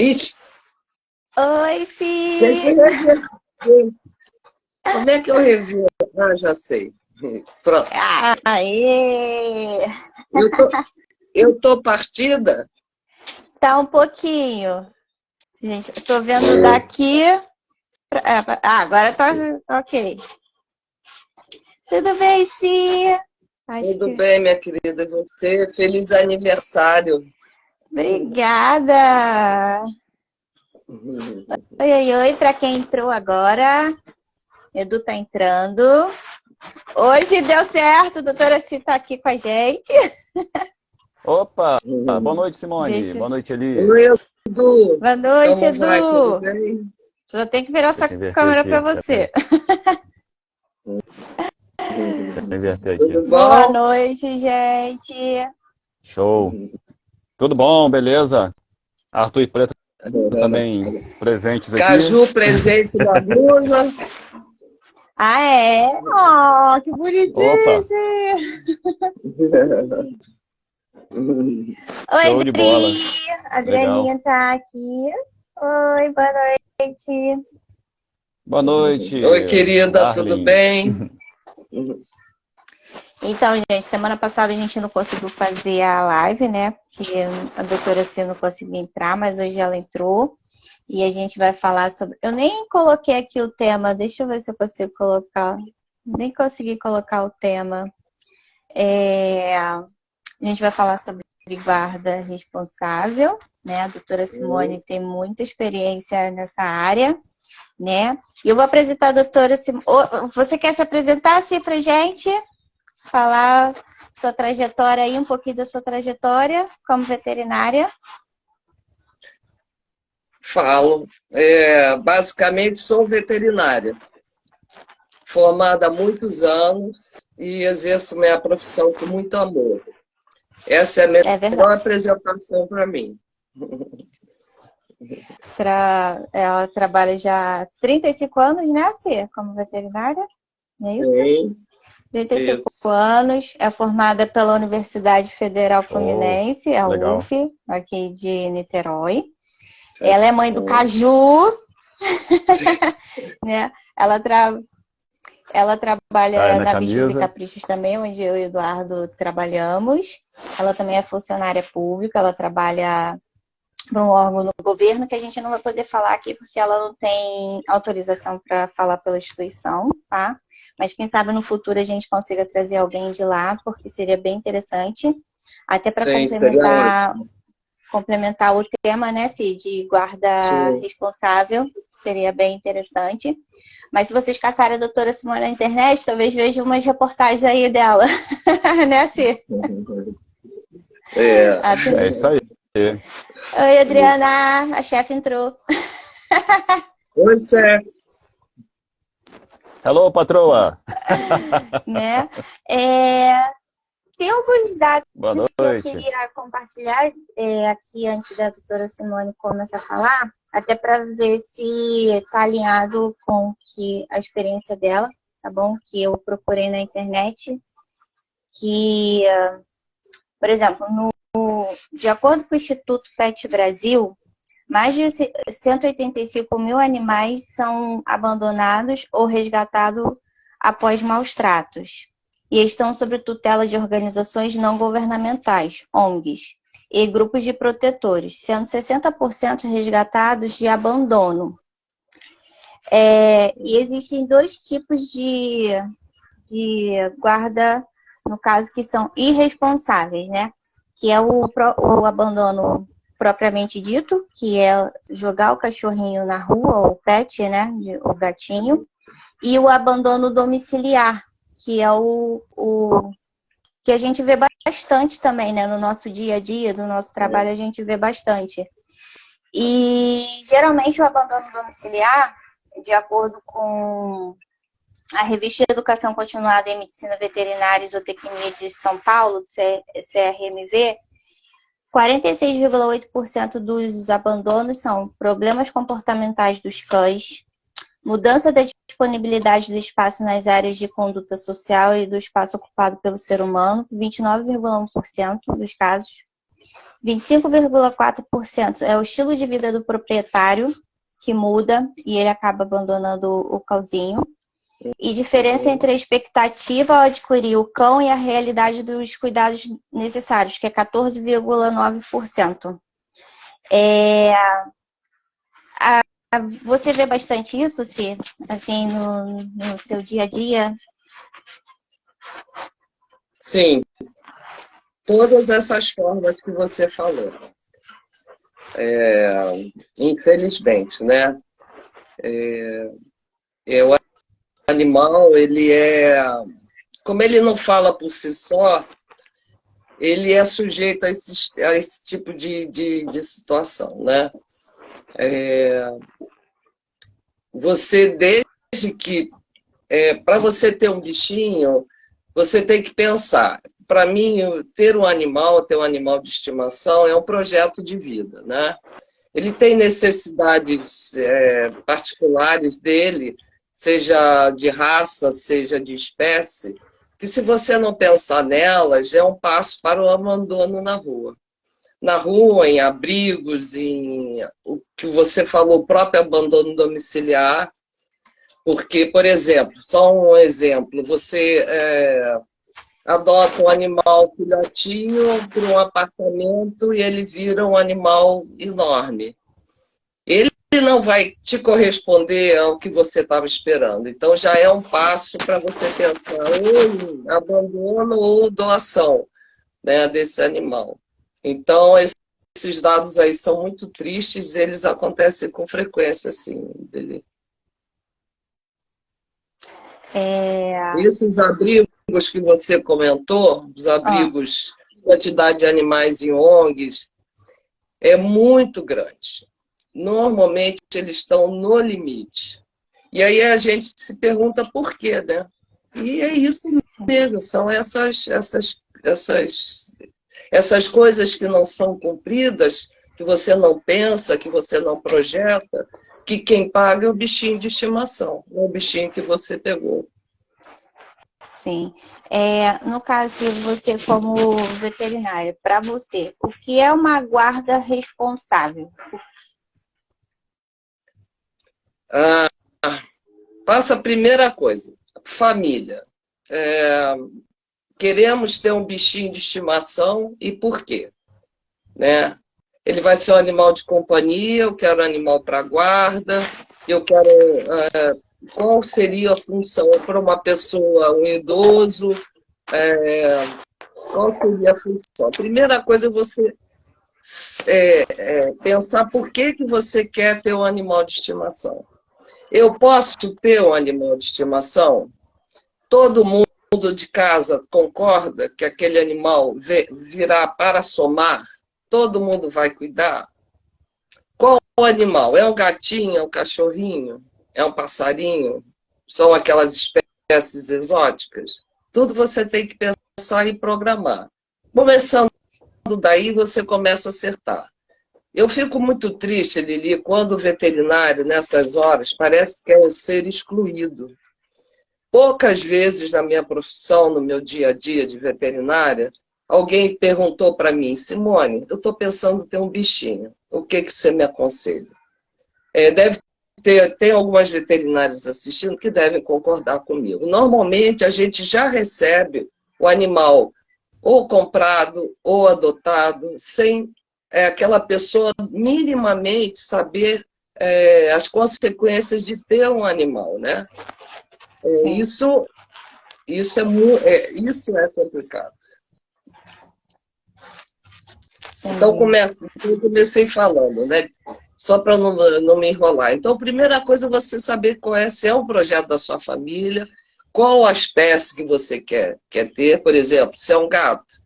Ixi, Oi, tem que Cis! rever. Como é que eu reviro? Ah, já sei. Pronto. Aê! Eu tô, eu tô partida? Tá um pouquinho. Gente, eu tô vendo daqui. Agora tá ok. Tudo bem, Cis? Acho Tudo que. bem, minha querida. E você? Feliz aniversário. Obrigada! Oi, oi, oi, pra quem entrou agora. Edu tá entrando. Hoje deu certo, doutora Cis tá aqui com a gente. Opa! Boa noite, Simone. Deixa. Boa noite, Eli. Oi, Edu. Boa noite, Como vai? Tudo Edu! bem? Só tem que virar sua Deixa eu inverter câmera aqui. para você. Deixa eu inverter aqui. Tudo Boa bom? noite, gente. Show. Tudo bom, beleza? Arthur e Preto também presentes aqui. Caju presente na blusa. Ah, é? Oh, que bonitinho. Opa! Oi, Show de bola. Dri. A Legal. Adrianinha tá aqui. Oi, boa noite. Boa noite, Oi, querida, tudo Darlene. bem? Então, gente, semana passada a gente não conseguiu fazer a live, né? Porque a doutora C não conseguiu entrar, mas hoje ela entrou. E a gente vai falar sobre... Eu nem coloquei aqui o tema, deixa eu ver se eu consigo colocar. Nem consegui colocar o tema. A gente vai falar sobre guarda responsável, né? A doutora Simone tem muita experiência nessa área, né? E eu vou apresentar a doutora Simone. Você quer se apresentar assim pra gente? Falar sua trajetória aí, um pouquinho da sua trajetória como veterinária? Falo. Basicamente, sou veterinária, formada há muitos anos e exerço minha profissão com muito amor. Essa é a É melhor verdade. apresentação para mim. Ela trabalha já há 35 anos, né, Cia, como veterinária? Não é isso? Sim, 35 isso. anos, é formada pela Universidade Federal Show. Fluminense, a Legal. UF, aqui de Niterói. Ela é mãe do Caju, né? Ela Tá aí trabalha na na Bichos e camisa. Caprichos também, onde eu e o Eduardo trabalhamos. Ela também é funcionária pública, ela trabalha para um órgão no governo que a gente não vai poder falar aqui porque ela não tem autorização para falar pela instituição, tá? Mas quem sabe no futuro a gente consiga trazer alguém de lá, porque seria bem interessante, até para Sim, seria ótimo. complementar o tema, né, Cid, de guarda Sim. responsável, seria bem interessante. Mas se vocês caçarem a doutora Simone na internet, talvez vejam umas reportagens aí dela, né, Cid? É isso aí. Oi, Adriana, a chefe entrou. Oi, chefe. Hello, patroa. Né? Tem alguns dados Boa que eu noite. queria compartilhar aqui antes da doutora Simone começar a falar, até para ver se está alinhado com a experiência dela, tá bom? Que eu procurei na internet, que, por exemplo, de acordo com o Instituto Pet Brasil, mais de 185 mil animais são abandonados ou resgatados após maus tratos e estão sob tutela de organizações não governamentais, ONGs, e grupos de protetores, sendo 60% resgatados de abandono. E existem dois tipos de guarda, no caso, que são irresponsáveis, né? Que é o abandono propriamente dito, que é jogar o cachorrinho na rua, ou o pet, né? O gatinho, e o abandono domiciliar, que é o que a gente vê bastante também, né? No nosso dia a dia, no nosso trabalho, a gente vê bastante. E geralmente o abandono domiciliar, de acordo com a revista de Educação Continuada em Medicina Veterinária e Zootecnia de São Paulo, CRMV, 46,8% dos abandonos são problemas comportamentais dos cães, mudança da disponibilidade do espaço nas áreas de conduta social e do espaço ocupado pelo ser humano, 29,1% dos casos, 25,4% é o estilo de vida do proprietário, que muda e ele acaba abandonando o cãozinho. E diferença entre a expectativa ao adquirir o cão e a realidade dos cuidados necessários, que é 14,9%. Você vê bastante isso, Si? Assim, no seu dia a dia? Sim, todas essas formas que você falou. Infelizmente, né? O animal, como ele não fala por si só, ele é sujeito a esse tipo de situação, né? Você, desde que, para você ter um bichinho, você tem que pensar. Para mim, ter um animal de estimação é um projeto de vida, né? Ele tem necessidades particulares dele, seja de raça, seja de espécie, que se você não pensar nelas, é um passo para o abandono na rua. Na rua, em abrigos, em o que você falou, o próprio abandono domiciliar, porque, por exemplo, só um exemplo, você adota um animal filhotinho para um apartamento e ele vira um animal enorme. Ele não vai te corresponder ao que você estava esperando. Então, já é um passo para você pensar ou em abandono ou doação, né, desse animal. Então, esses dados aí são muito tristes, eles acontecem com frequência, assim, dele. Esses abrigos que você comentou, os abrigos, quantidade de animais em ONGs, é muito grande. Normalmente, eles estão no limite. E aí a gente se pergunta por quê, né? E é isso mesmo, são essas coisas que não são cumpridas, que você não pensa, que você não projeta, que quem paga é o bichinho de estimação, o bichinho que você pegou. Sim. No caso, você como veterinária, para você, o que é uma guarda responsável? Passa a primeira coisa, família. Queremos ter um bichinho de estimação e por quê? Né? Ele vai ser um animal de companhia, eu quero animal para guarda, eu quero... qual seria a função para uma pessoa, um idoso? Qual seria a função? A primeira coisa é você pensar por que você quer ter um animal de estimação. Eu posso ter um animal de estimação? Todo mundo de casa concorda que aquele animal virá para somar? Todo mundo vai cuidar? Qual o animal? É um gatinho? É um cachorrinho? É um passarinho? São aquelas espécies exóticas? Tudo você tem que pensar e programar. Começando daí, você começa a acertar. Eu fico muito triste, Lili, quando o veterinário, nessas horas, parece que é um ser excluído. Poucas vezes na minha profissão, no meu dia a dia de veterinária, alguém perguntou para mim, Simone, eu estou pensando em ter um bichinho, o que você me aconselha? Tem algumas veterinárias assistindo que devem concordar comigo. Normalmente, a gente já recebe o animal ou comprado ou adotado, sem aquela pessoa minimamente saber as consequências de ter um animal, né? Isso é complicado. Então, eu comecei falando, né? Só para não me enrolar. Então, a primeira coisa é você saber se é um projeto da sua família, qual a espécie que você quer ter. Por exemplo, se é um gato,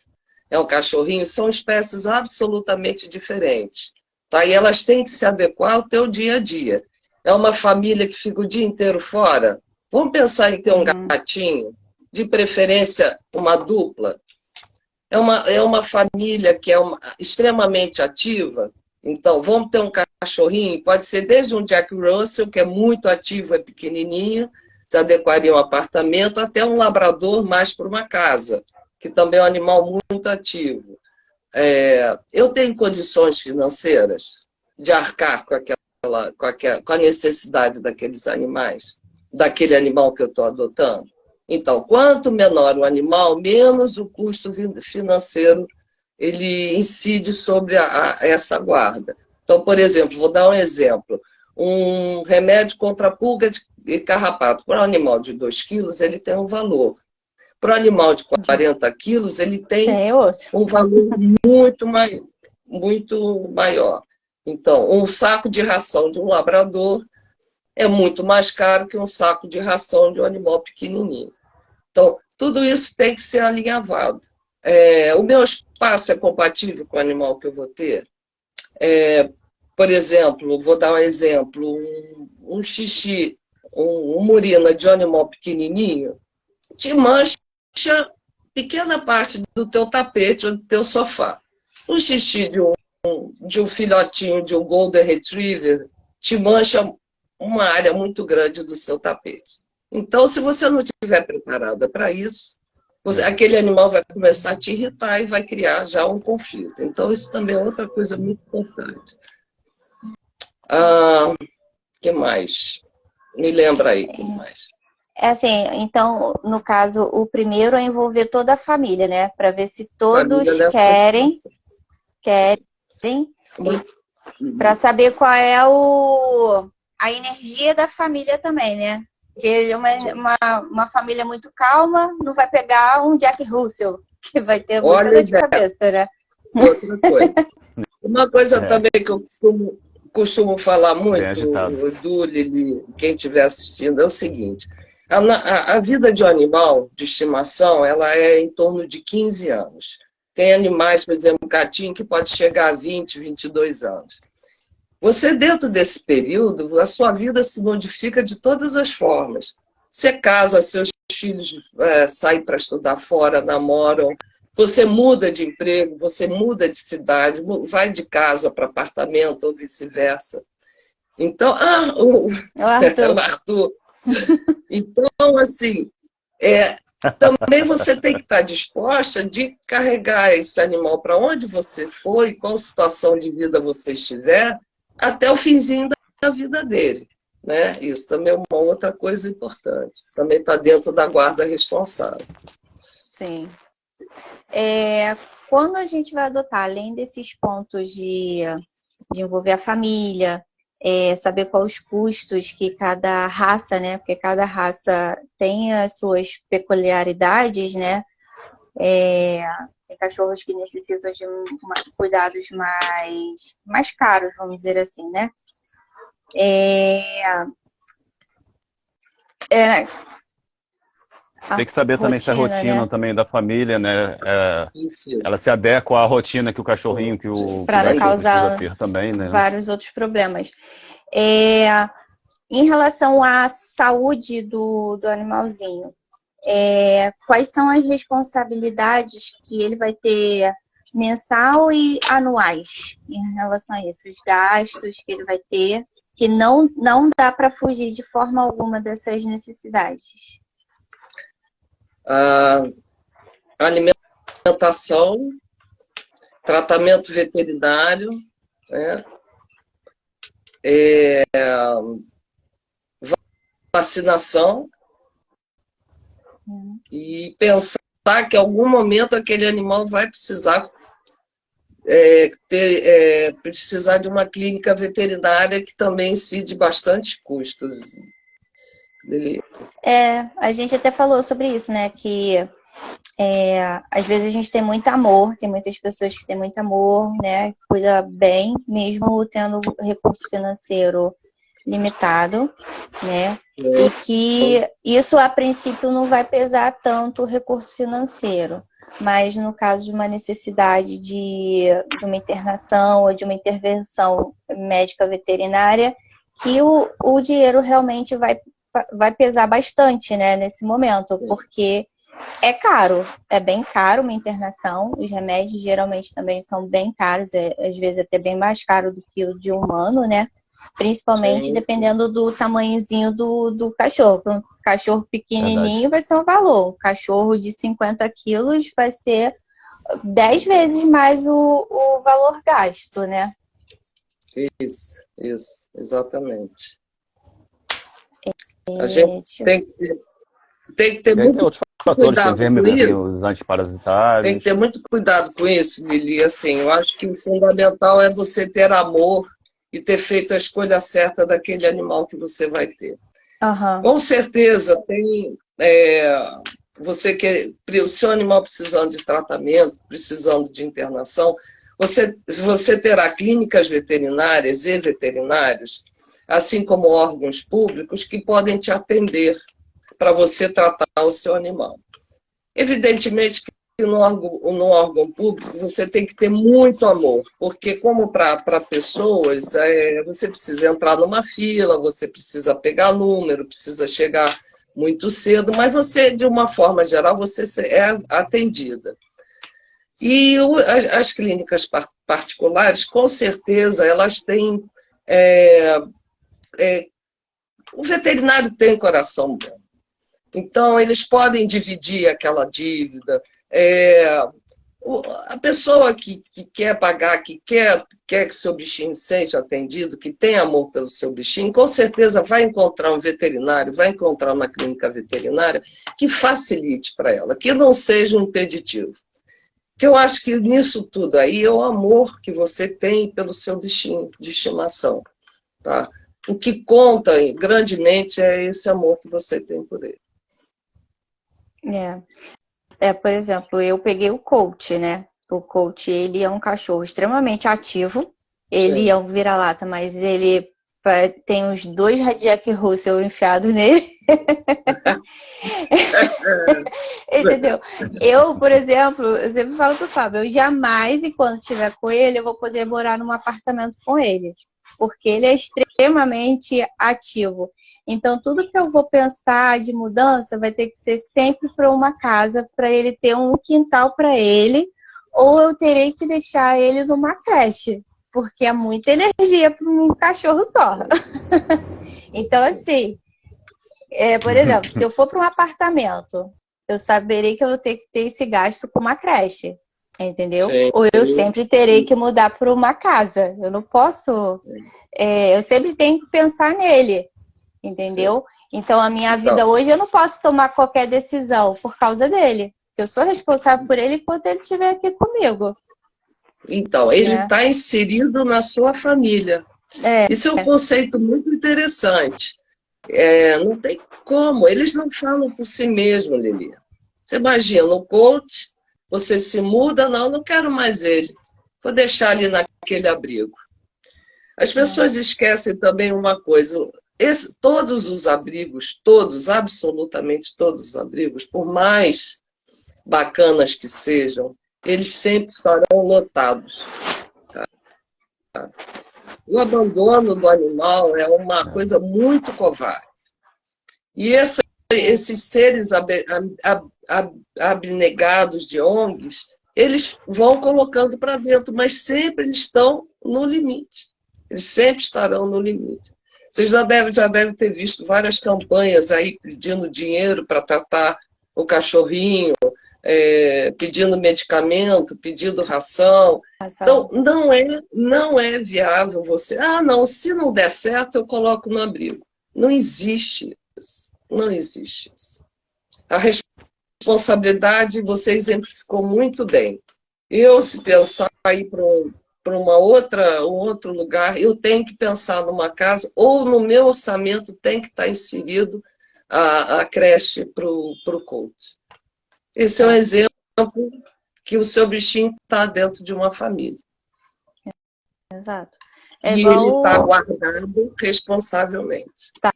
é um cachorrinho, são espécies absolutamente diferentes. Tá? E elas têm que se adequar ao teu dia a dia. É uma família que fica o dia inteiro fora? Vamos pensar em ter um gatinho, de preferência uma dupla. É uma família que é extremamente ativa. Então, vamos ter um cachorrinho, pode ser desde um Jack Russell, que é muito ativo, é pequenininho, se adequaria a um apartamento, até um labrador mais para uma casa, que também é um animal muito ativo. eu tenho condições financeiras de arcar com a necessidade daqueles animais, daquele animal que eu estou adotando. Então, quanto menor o animal, menos o custo financeiro ele incide sobre essa guarda. Então, por exemplo, vou dar um exemplo. Um remédio contra a pulga e carrapato para um animal de 2 quilos, ele tem um valor. Para o animal de 40 quilos, ele tem um valor muito maior. Então, um saco de ração de um labrador é muito mais caro que um saco de ração de um animal pequenininho. Então, tudo isso tem que ser alinhavado. O meu espaço é compatível com o animal que eu vou ter? Por exemplo, vou dar um exemplo, um xixi, uma urina de um animal pequenininho, te mancha pequena parte do teu tapete ou do teu sofá. Um xixi de um filhotinho, de um Golden Retriever, te mancha uma área muito grande do seu tapete. Então, se você não estiver preparada para isso, aquele animal vai começar a te irritar e vai criar já um conflito. Então, isso também é outra coisa muito importante. Que mais? Me lembra aí, que mais? Assim, então, no caso, o primeiro é envolver toda a família, né? Para ver se todos querem, para saber qual é a energia da família também, né? Porque uma família muito calma não vai pegar um Jack Russell, que vai ter muita dor de cabeça, né? Outra coisa. Uma coisa também que eu costumo falar muito, do Lili, quem estiver assistindo, é o seguinte. A vida de um animal de estimação, ela é em torno de 15 anos. Tem animais, por exemplo, um gatinho que pode chegar a 20, 22 anos. Você, dentro desse período, a sua vida se modifica de todas as formas. Você casa, seus filhos saem para estudar fora, namoram, você muda de emprego, você muda de cidade, vai de casa para apartamento ou vice-versa. Então, o Arthur. Então, assim, também você tem que estar disposta de carregar esse animal para onde você for e qual situação de vida você estiver, até o finzinho da vida dele. Né? Isso também é uma outra coisa importante. Isso também está dentro da guarda responsável. Sim. Quando a gente vai adotar, além desses pontos de envolver a família, saber quais os custos que cada raça, né? Porque cada raça tem as suas peculiaridades, né? Tem cachorros que necessitam de cuidados mais caros, vamos dizer assim, né? Tem que saber também se a rotina, né, também da família, né? Ela se adequa à rotina que o cachorrinho, que o para causar precisa ter também, né? Vários outros problemas. Em relação à saúde do animalzinho, quais são as responsabilidades que ele vai ter mensal e anuais em relação a isso? Os gastos que ele vai ter, que não dá para fugir de forma alguma dessas necessidades. Alimentação, tratamento veterinário, né? Vacinação. Sim. E pensar que em algum momento aquele animal vai precisar precisar de uma clínica veterinária que também incide bastante custos. A gente até falou sobre isso, né? Que às vezes a gente tem muito amor, tem muitas pessoas que têm muito amor, né? Cuida bem, mesmo tendo recurso financeiro limitado, né? E que isso a princípio não vai pesar tanto o recurso financeiro, mas no caso de uma necessidade de uma internação ou de uma intervenção médica veterinária, que o dinheiro realmente vai pesar bastante, né, nesse momento, porque é caro, é bem caro uma internação, os remédios geralmente também são bem caros, às vezes até bem mais caro do que o de humano, né, principalmente dependendo do tamanhozinho do cachorro. Um cachorro pequenininho vai ser um valor, um cachorro de 50 quilos vai ser 10 vezes mais o valor gasto, né? Isso, exatamente. A gente tem que ter muito outros fatores, tem cuidado vermes, com tem isso. os antiparasitários. Tem que ter muito cuidado com isso, Lili. Assim, eu acho que o fundamental é você ter amor e ter feito a escolha certa daquele animal que você vai ter. Uhum. Com certeza, o seu animal precisando de tratamento, precisando de internação, você terá clínicas veterinárias e veterinários, assim como órgãos públicos, que podem te atender para você tratar o seu animal. Evidentemente que no órgão público você tem que ter muito amor, porque como para pessoas, você precisa entrar numa fila, você precisa pegar número, precisa chegar muito cedo, mas você, de uma forma geral, você é atendida. E as clínicas particulares, com certeza, elas têm... o veterinário tem coração bom. Então, eles podem dividir aquela dívida. A pessoa que quer pagar, que quer que seu bichinho seja atendido, que tem amor pelo seu bichinho, com certeza vai encontrar um veterinário, vai encontrar uma clínica veterinária que facilite para ela, que não seja um impeditivo. Que eu acho que nisso tudo aí é o amor que você tem pelo seu bichinho de estimação. Tá? O que conta grandemente é esse amor que você tem por ele. Por exemplo, eu peguei o Colt, né? O Colt, ele é um cachorro extremamente ativo. Ele Sim. é um vira-lata, mas ele tem os 2 Jack Russell enfiados nele. Entendeu? Eu, por exemplo, eu sempre falo pro Fábio, eu jamais, enquanto estiver com ele, eu vou poder morar num apartamento com ele. Porque ele é extremamente ativo. Então, tudo que eu vou pensar de mudança vai ter que ser sempre para uma casa, para ele ter um quintal para ele, ou eu terei que deixar ele numa creche, porque é muita energia para um cachorro só. Então, assim, por exemplo, se eu for para um apartamento, eu saberei que eu vou ter que ter esse gasto com uma creche. Entendeu? Sim. Ou eu sempre terei que mudar para uma casa. Eu não posso... eu sempre tenho que pensar nele. Entendeu? Sim. Então, a minha vida hoje, eu não posso tomar qualquer decisão por causa dele. Eu sou responsável por ele enquanto ele estiver aqui comigo. Então, ele está inserido na sua família. Isso é um conceito muito interessante. Não tem como. Eles não falam por si mesmos, Lili. Você imagina, o coach... Você se muda, não quero mais ele. Vou deixar ali naquele abrigo. As pessoas esquecem também uma coisa. Todos os abrigos, absolutamente todos os abrigos, por mais bacanas que sejam, eles sempre estarão lotados. Tá? O abandono do animal é uma coisa muito covarde. E esses seres abnegados de ONGs, eles vão colocando para dentro, mas sempre eles estão no limite. Eles sempre estarão no limite. Vocês já devem ter visto várias campanhas aí pedindo dinheiro para tratar o cachorrinho, pedindo medicamento, pedindo ração. Então, não é viável você... não, se não der certo, eu coloco no abrigo. Não existe isso. Não existe isso. A responsabilidade você exemplificou muito bem. Eu, se pensar aí para um outro lugar, eu tenho que pensar numa casa, ou no meu orçamento tem que estar inserido a creche para o coach. Esse é um exemplo que o seu bichinho está dentro de uma família. Exato. E ele está guardado responsavelmente. Tá.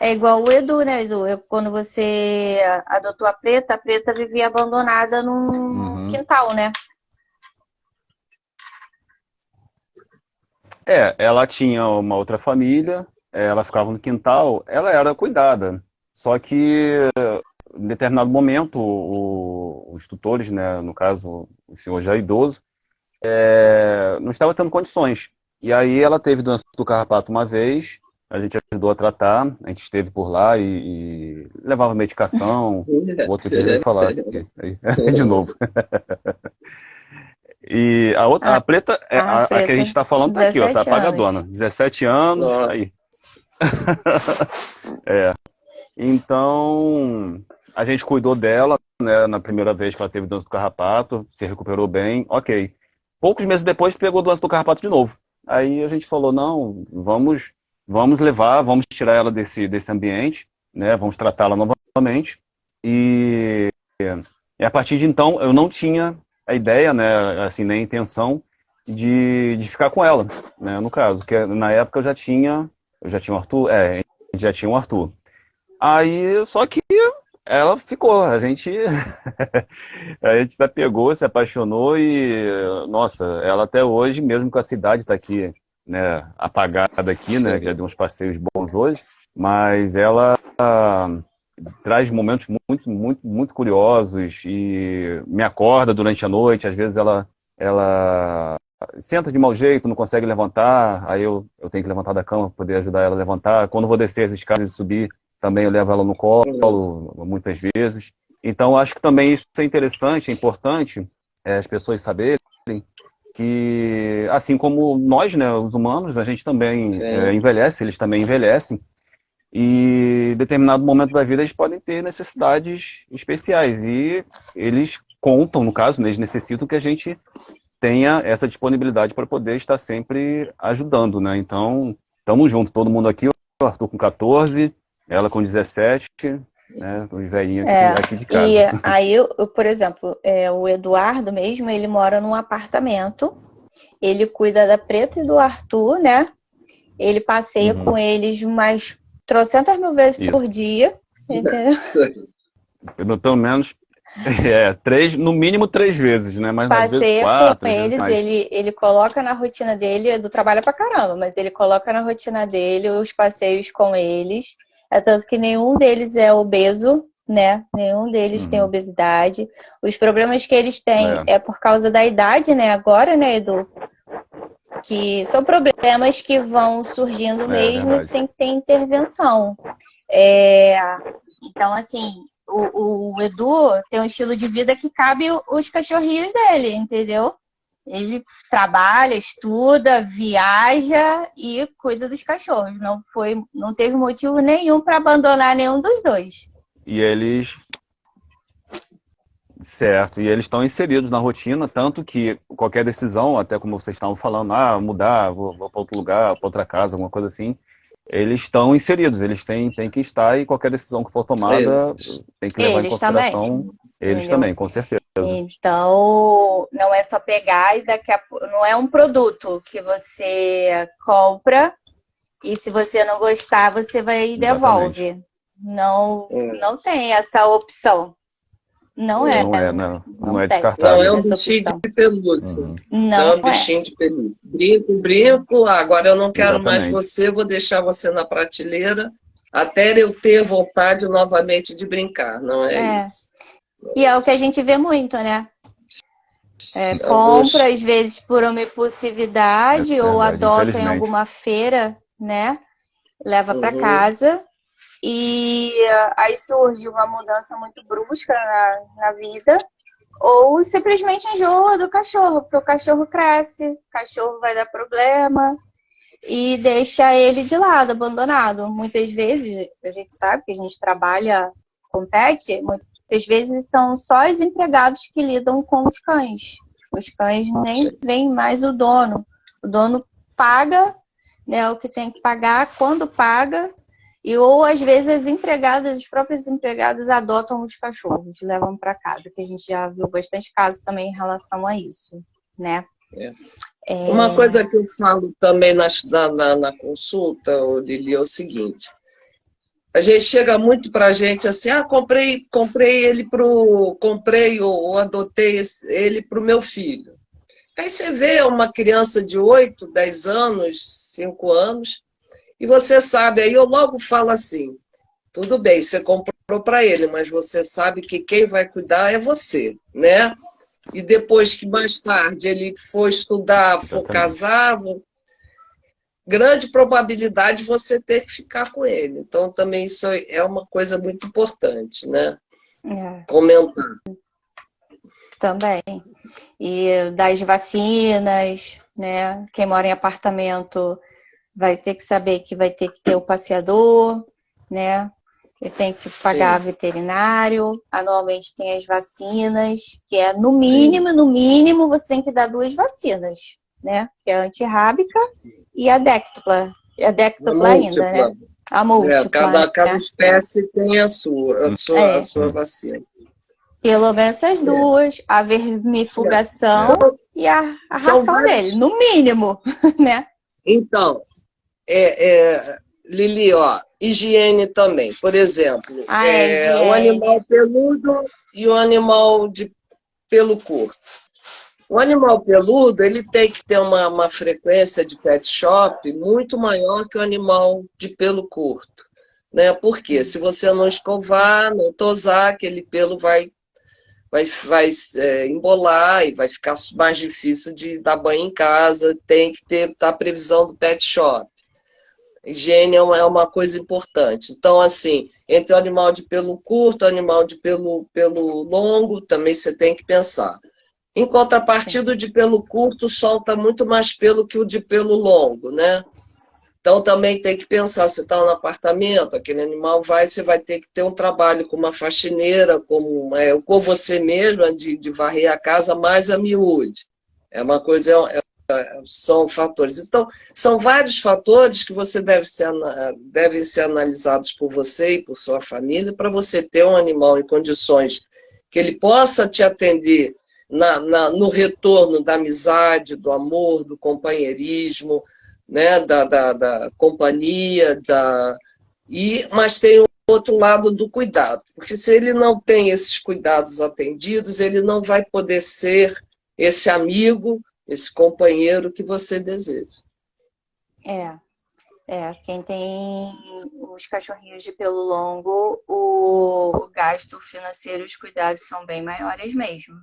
É igual o Edu, né, Edu? Quando você adotou a Preta vivia abandonada num quintal, né? Ela tinha uma outra família, ela ficava no quintal, ela era cuidada. Só que, em determinado momento, os tutores, né, no caso, o senhor já idoso, não estava tendo condições. E aí ela teve doença do carrapato uma vez, a gente ajudou a tratar, a gente esteve por lá e levava medicação. O outro dia eu ia falar aqui, de novo. E a preta, a que a gente está falando tá aqui, ó, tá apagadona. 17 anos, Nossa. aí. Então, a gente cuidou dela, né, na primeira vez que ela teve doença do carrapato, se recuperou bem, ok. Poucos meses depois pegou doença do carrapato de novo. Aí a gente falou, não, vamos levar, vamos tirar ela desse ambiente, né, vamos tratá-la novamente. E a partir de então, eu não tinha a ideia, né, assim, nem a intenção de ficar com ela, né, no caso, que na época eu já tinha o Arthur, a gente já tinha o Arthur. Aí, só que ela ficou, a gente se pegou, se apaixonou e, nossa, ela até hoje, mesmo com a cidade tá aqui, né, apagada aqui, né, já deu uns passeios bons hoje, mas ela traz momentos muito, muito, muito curiosos e me acorda durante a noite, às vezes ela senta de mau jeito, não consegue levantar, aí eu tenho que levantar da cama para poder ajudar ela a levantar. Quando eu vou descer as escadas e subir, também eu levo ela no colo, muitas vezes. Então, acho que também isso é interessante, é importante as pessoas saberem que, assim como nós, né, os humanos, a gente também envelhece, eles também envelhecem, e em determinado momento da vida eles podem ter necessidades especiais, e eles contam, no caso, né, eles necessitam que a gente tenha essa disponibilidade para poder estar sempre ajudando, né? Então, estamos juntos, todo mundo aqui, o Arthur com 14, ela com 17, né? Os velhinhos aqui de casa. E aí, por exemplo, o Eduardo mesmo, ele mora num apartamento, ele cuida da Preta e do Arthur, né? Ele passeia com eles umas 300 mil vezes por dia, entendeu? Pelo menos... no mínimo 3 vezes, né? Mas às vezes 4. Com eles, ele coloca na rotina dele, Edu trabalha pra caramba, mas ele coloca na rotina dele os passeios com eles. É tanto que nenhum deles é obeso, né? Nenhum deles tem obesidade. Os problemas que eles têm é por causa da idade, né? Agora, né, Edu? Que são problemas que vão surgindo mesmo e tem que ter intervenção. Então, assim, o Edu tem um estilo de vida que cabe os cachorrinhos dele, entendeu? Ele trabalha, estuda, viaja e cuida dos cachorros. Não teve motivo nenhum para abandonar nenhum dos dois. E eles... Certo, e eles estão inseridos na rotina, tanto que qualquer decisão, até como vocês estavam falando, mudar, vou para outro lugar, para outra casa, alguma coisa assim, eles estão inseridos, eles têm que estar, e qualquer decisão que for tomada tem que levar em consideração eles também, com certeza. Então, não é só pegar e não é um produto que você compra e se você não gostar, você vai e devolve. Não tem essa opção. Não é descartável. Não é um bichinho de pelúcia. Não é um bichinho de pelúcia. Brinco, agora eu não quero mais você, vou deixar você na prateleira até eu ter vontade novamente de brincar. Não é isso. E é o que a gente vê muito, né? Compra, às vezes, por uma impulsividade ou adota em alguma feira, né? Leva para casa. E aí surge uma mudança muito brusca na vida, ou simplesmente enjoa do cachorro, porque o cachorro cresce, o cachorro vai dar problema e deixa ele de lado, abandonado. Muitas vezes, a gente sabe que a gente trabalha com pet, muitas vezes são só os empregados que lidam com os cães. Os cães nem vêm mais o dono. O dono paga, né, o que tem que pagar, quando paga. Ou às vezes os próprios empregados adotam os cachorros, levam para casa, que a gente já viu bastante casos também em relação a isso, né? Uma coisa que eu falo também na consulta, Lili, é o seguinte: a gente chega muito para a gente assim, comprei ele comprei ou adotei ele para o meu filho. Aí você vê uma criança de 8, 10 anos, 5 anos. E você sabe, aí eu logo falo assim, tudo bem, você comprou para ele, mas você sabe que quem vai cuidar é você, né? E depois que mais tarde ele for estudar, for casar, grande probabilidade de você ter que ficar com ele. Então, também isso é uma coisa muito importante, né? Comentar. Também. E das vacinas, né? Quem mora em apartamento vai ter que saber que vai ter que ter o passeador, né? E tem que pagar veterinário. Anualmente tem as vacinas, que é no mínimo, você tem que dar 2 vacinas, né? Que é a antirrábica e a déctupla. E a déctupla ainda, né? A múltipla. Cada espécie tem a sua vacina. Pelo menos essas 2, a vermifugação e a ração dele, no mínimo, né? Então, Lili, ó, higiene também. Por exemplo, o animal peludo e o animal de pelo curto. O animal peludo, ele tem que ter uma frequência de pet shop muito maior que o animal de pelo curto, né? Porque se você não escovar, não tosar, aquele pelo vai embolar e vai ficar mais difícil de dar banho em casa. Tem que ter a previsão do pet shop. Higiene é uma coisa importante. Então, assim, entre o animal de pelo curto e o animal de pelo longo, também você tem que pensar. Em contrapartida, o de pelo curto solta muito mais pelo que o de pelo longo, né? Então, também tem que pensar, você está no apartamento, aquele animal você vai ter que ter um trabalho com uma faxineira, com você mesma, de varrer a casa, mais a miúde. É uma coisa, são fatores. Então, são vários fatores que você devem ser analisados por você e por sua família, para você ter um animal em condições que ele possa te atender no retorno da amizade, do amor, do companheirismo, né, da companhia, mas tem o outro lado do cuidado, porque se ele não tem esses cuidados atendidos, ele não vai poder ser esse amigo, esse companheiro que você deseja. Quem tem os cachorrinhos de pelo longo, o gasto financeiro e os cuidados são bem maiores mesmo.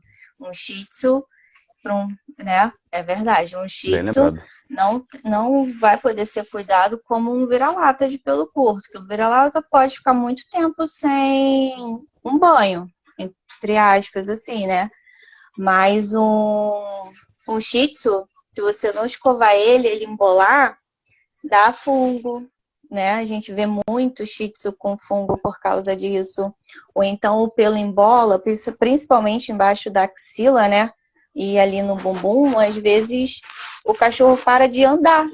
Um Shih Tzu, né? É verdade, um Shih Tzu não vai poder ser cuidado como um vira-lata de pelo curto, que o vira-lata pode ficar muito tempo sem um banho, entre aspas, assim, né? Mas um Shih Tzu, se você não escovar ele embolar, dá fungo, né? A gente vê muito Shih Tzu com fungo por causa disso. Ou então o pelo embola, principalmente embaixo da axila, né? E ali no bumbum, às vezes o cachorro para de andar.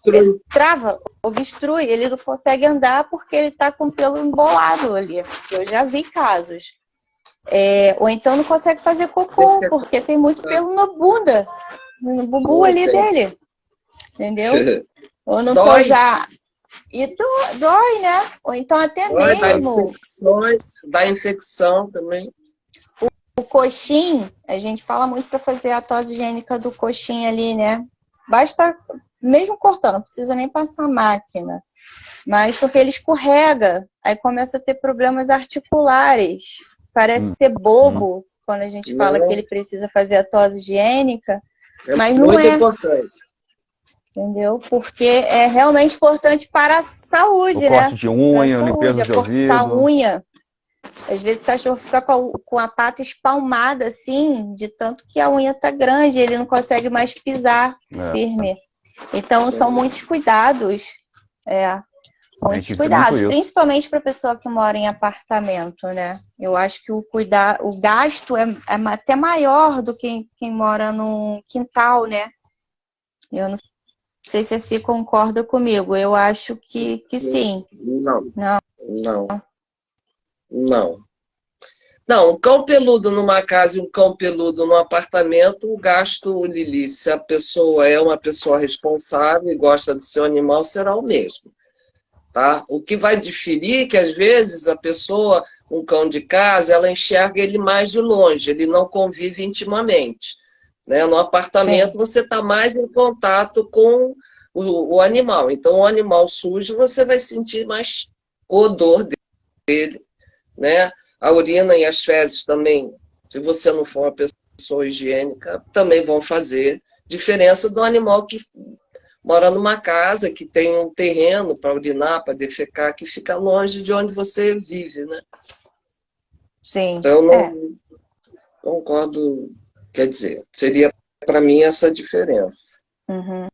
Ele trava, obstrui, ele não consegue andar porque ele está com o pelo embolado ali. Eu já vi casos. Ou então não consegue fazer cocô, porque tem muito pelo na bunda, no bumbum ali dele. Entendeu? Ou não tosar. E dói, né? Ou então até mesmo... Dá infecção também. O coxim, a gente fala muito para fazer a tosse higiênica do coxim ali, né? Basta, mesmo cortando, não precisa nem passar máquina. Mas porque ele escorrega, aí começa a ter problemas articulares. Parece ser bobo quando a gente fala que ele precisa fazer a tosse higiênica, mas não é. Muito importante. Entendeu? Porque é realmente importante para a saúde, né? Corte de unha, limpeza de ouvido. A unha. Às vezes o cachorro fica com a pata espalmada, assim, de tanto que a unha tá grande, ele não consegue mais pisar firme. Então, são muitos cuidados. Muitos cuidados, principalmente para a pessoa que mora em apartamento, né? Eu acho que o gasto é até maior do que quem mora num quintal, né? Eu não sei se você concorda comigo. Eu acho que sim. Não, um cão peludo numa casa e um cão peludo num apartamento, o gasto, Lili, se a pessoa é uma pessoa responsável e gosta do seu animal, será o mesmo. Tá? O que vai diferir é que, às vezes, a pessoa, um cão de casa, ela enxerga ele mais de longe, ele não convive intimamente. Né? No apartamento, você está mais em contato com o animal. Então, o animal sujo, você vai sentir mais o odor dele. Né? A urina e as fezes também, se você não for uma pessoa higiênica, também vão fazer diferença do animal que mora numa casa que tem um terreno para urinar, para defecar, que fica longe de onde você vive, né? Sim. Então, eu não concordo, quer dizer, seria para mim essa diferença. Uhum.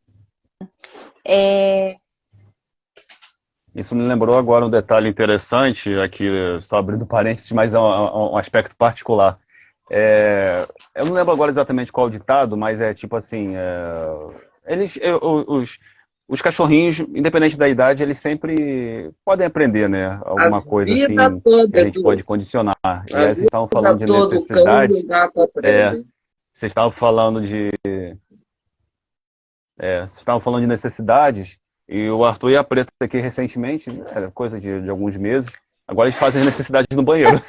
Isso me lembrou agora um detalhe interessante, aqui, só abrindo parênteses, mas é um aspecto particular. Eu não lembro agora exatamente qual o ditado, mas é tipo assim, os cachorrinhos, independente da idade, eles sempre podem aprender, né? A Alguma coisa vida assim que toda, a gente Edu, pode condicionar. E a aí vocês estavam vida falando de toda, o cão e o necessidade, gato aprendem. vocês estavam falando de vocês estavam falando de necessidades, e o Arthur e a Preta aqui recentemente, coisa de alguns meses, agora eles fazem necessidades no banheiro.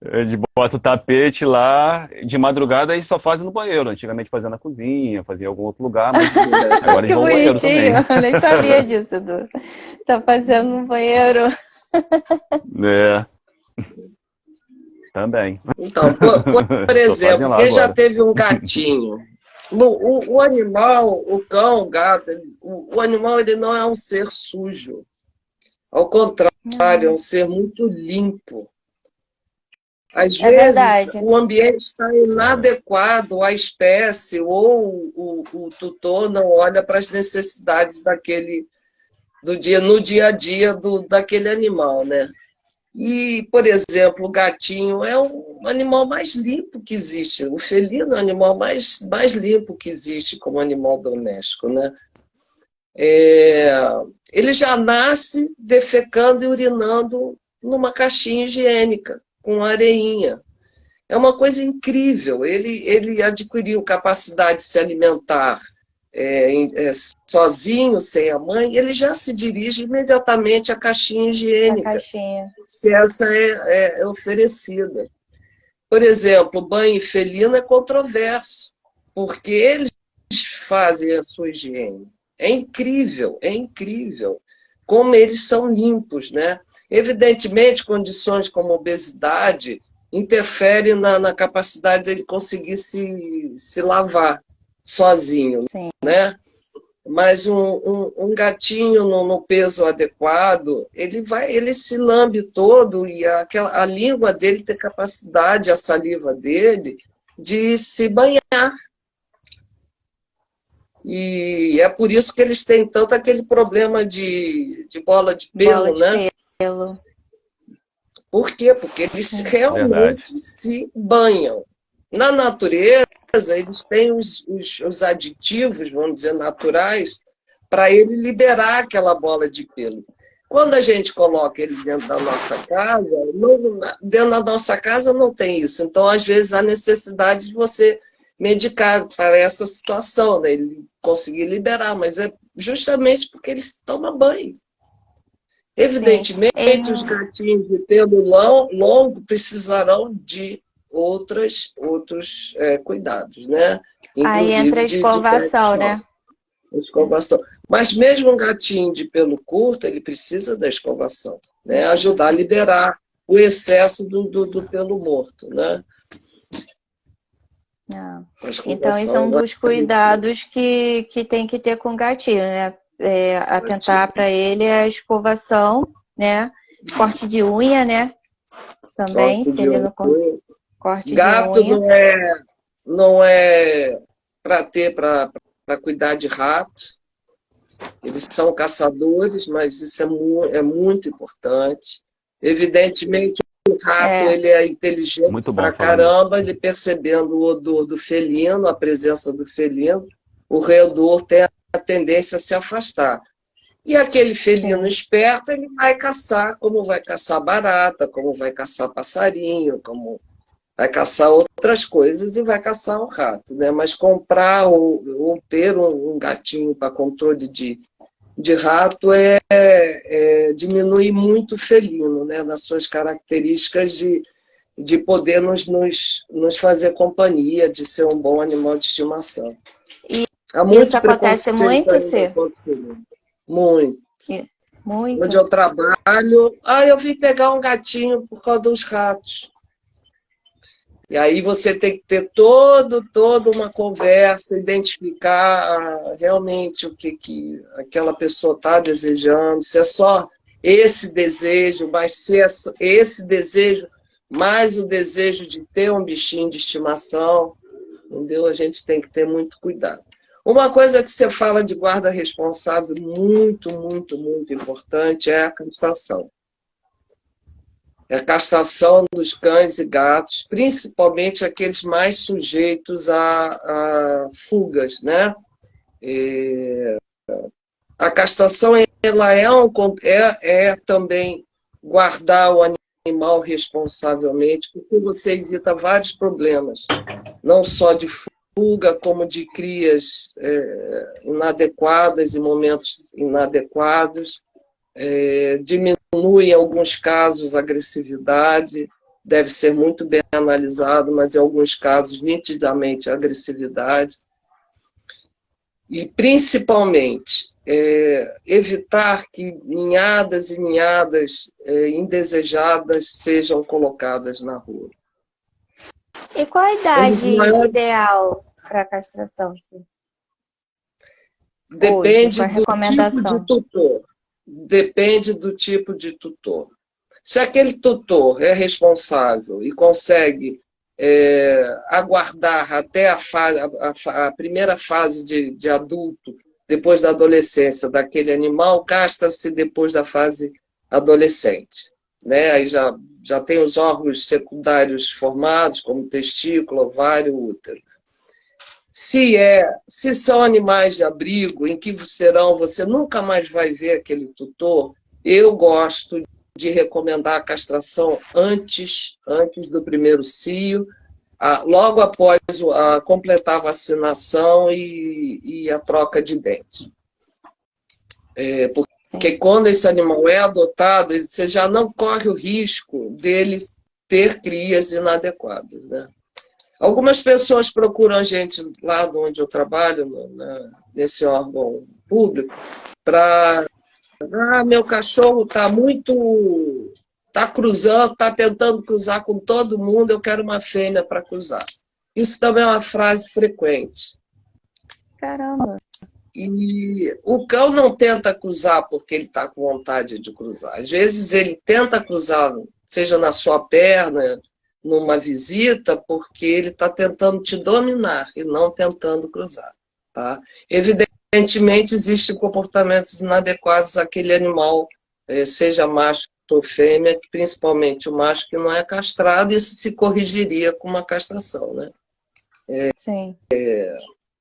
Eles botam o tapete lá, de madrugada eles só fazem no banheiro. Antigamente fazia na cozinha, fazia em algum outro lugar, mas agora eles Que vão no banheiro também. bonitinho, eu nem sabia disso, Edu. Tá fazendo no banheiro. Também. Então, por exemplo, quem já teve um gatinho? O animal, o cão, o gato, o animal ele não é um ser sujo. Ao contrário, é um ser muito limpo. Às vezes, verdade. o ambiente está inadequado à espécie ou o tutor não olha para as necessidades no dia a dia daquele animal, né? E, por exemplo, o gatinho é o animal mais limpo que existe. O felino é o animal mais limpo que existe como animal doméstico, né? Ele já nasce defecando e urinando numa caixinha higiênica, com areinha. É uma coisa incrível. Ele adquiriu capacidade de se alimentar sozinho, sem a mãe, ele já se dirige imediatamente à caixinha higiênica, se essa é oferecida. Por exemplo, o banho felino é controverso, porque eles fazem a sua higiene. É incrível como eles são limpos, né? Evidentemente, condições como obesidade interferem na capacidade dele conseguir se lavar sozinho, Sim. Né? Mas um gatinho no peso adequado, ele se lambe todo e a língua dele tem capacidade, a saliva dele, de se banhar. E é por isso que eles têm tanto aquele problema de bola de pelo, né? Pelo. Por quê? Porque eles realmente se banham. Na natureza, eles têm os aditivos, vamos dizer, naturais, para ele liberar aquela bola de pelo. Quando a gente coloca ele dentro da nossa casa, dentro da nossa casa não tem isso. Então, às vezes, há necessidade de você medicar para essa situação, né? Ele conseguir liberar, mas é justamente porque eles tomam banho. Evidentemente, os gatinhos de pelo longo precisarão de outros cuidados, né? Aí entra a escovação, né? Escovação. Mas mesmo um gatinho de pelo curto, ele precisa da escovação, né? Ajudar a liberar o excesso do pelo morto, né? Então, esses são dos cuidados que tem que ter com o gatinho, né? Atentar para ele a escovação, né? Corte de unha, né? Também, se ele não corte de unha. Gato não é para cuidar de rato. Eles são caçadores, mas isso é muito importante. Evidentemente, o rato ele é inteligente pra caramba, ele percebendo o odor do felino, a presença do felino, o roedor tem a tendência a se afastar. E aquele felino esperto, ele vai caçar, como vai caçar barata, como vai caçar passarinho, como vai caçar outras coisas e vai caçar o rato, né? Mas comprar ou ter um gatinho para controle de rato diminui muito o felino, né? Nas suas características de poder nos fazer companhia, de ser um bom animal de estimação. E isso acontece muito, Cê? Muito. Muito. Onde eu trabalho, eu vim pegar um gatinho por causa dos ratos. E aí você tem que ter toda uma conversa, identificar realmente o que aquela pessoa está desejando, se é só esse desejo, mas se é esse desejo mais o desejo de ter um bichinho de estimação, entendeu? A gente tem que ter muito cuidado. Uma coisa que você fala de guarda responsável, muito importante, é a castração. É a castração dos cães e gatos, principalmente aqueles mais sujeitos a fugas, né? A castração ela é também guardar o animal responsavelmente, porque você evita vários problemas, não só de fuga, como de crias inadequadas em momentos inadequados, diminui em alguns casos a agressividade, deve ser muito bem analisado, mas em alguns casos nitidamente a agressividade. E principalmente evitar que ninhadas e ninhadas indesejadas sejam colocadas na rua. E qual a idade ideal para a castração? Sim? Depende hoje, do tipo de tutor. Depende do tipo de tutor. Se aquele tutor é responsável e consegue aguardar até a primeira fase de adulto, depois da adolescência daquele animal, castra-se depois da fase adolescente. Né? Aí já tem os órgãos secundários formados, como testículo, ovário, útero. Se são animais de abrigo, em que você nunca mais vai ver aquele tutor, eu gosto de recomendar a castração antes do primeiro cio, logo após completar a vacinação e a troca de dente. Porque quando esse animal é adotado, você já não corre o risco dele ter crias inadequadas, né? Algumas pessoas procuram a gente lá onde eu trabalho, nesse órgão público, para... meu cachorro está cruzando, está tentando cruzar com todo mundo, eu quero uma fêmea para cruzar. Isso também é uma frase frequente. Caramba! E o cão não tenta cruzar porque ele está com vontade de cruzar. Às vezes ele tenta cruzar, seja na sua perna, numa visita, porque ele está tentando te dominar e não tentando cruzar. Tá? Evidentemente, existem comportamentos inadequados àquele animal, seja macho ou fêmea, principalmente o macho que não é castrado, isso se corrigiria com uma castração. Né? Sim.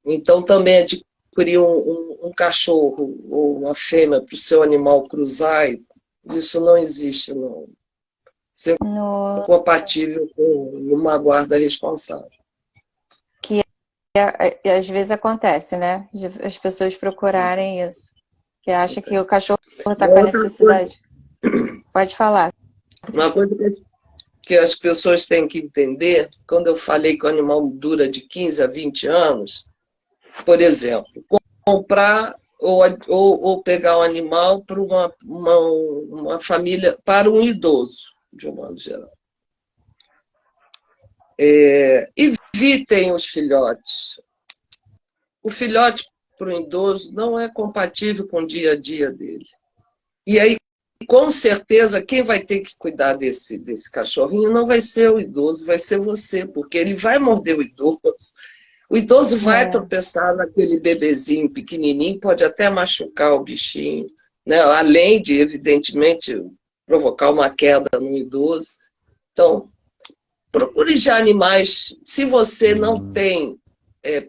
Então, também adquirir um cachorro ou uma fêmea para o seu animal cruzar, isso não existe, não. Ser compatível com uma guarda responsável. Que às vezes acontece, né? As pessoas procurarem isso. Que acha que o cachorro está com a necessidade. Pode falar. Uma coisa que as pessoas têm que entender, quando eu falei que o animal dura de 15 a 20 anos, por exemplo, comprar ou pegar um animal para uma família, para um idoso, de um modo geral. Evitem os filhotes. O filhote para um idoso não é compatível com o dia a dia dele. E aí, com certeza, quem vai ter que cuidar desse cachorrinho não vai ser o idoso, vai ser você, porque ele vai morder o idoso. O idoso vai tropeçar naquele bebezinho pequenininho, pode até machucar o bichinho, né? Além de, evidentemente, provocar uma queda no idoso. Então, procure já animais, se você não tem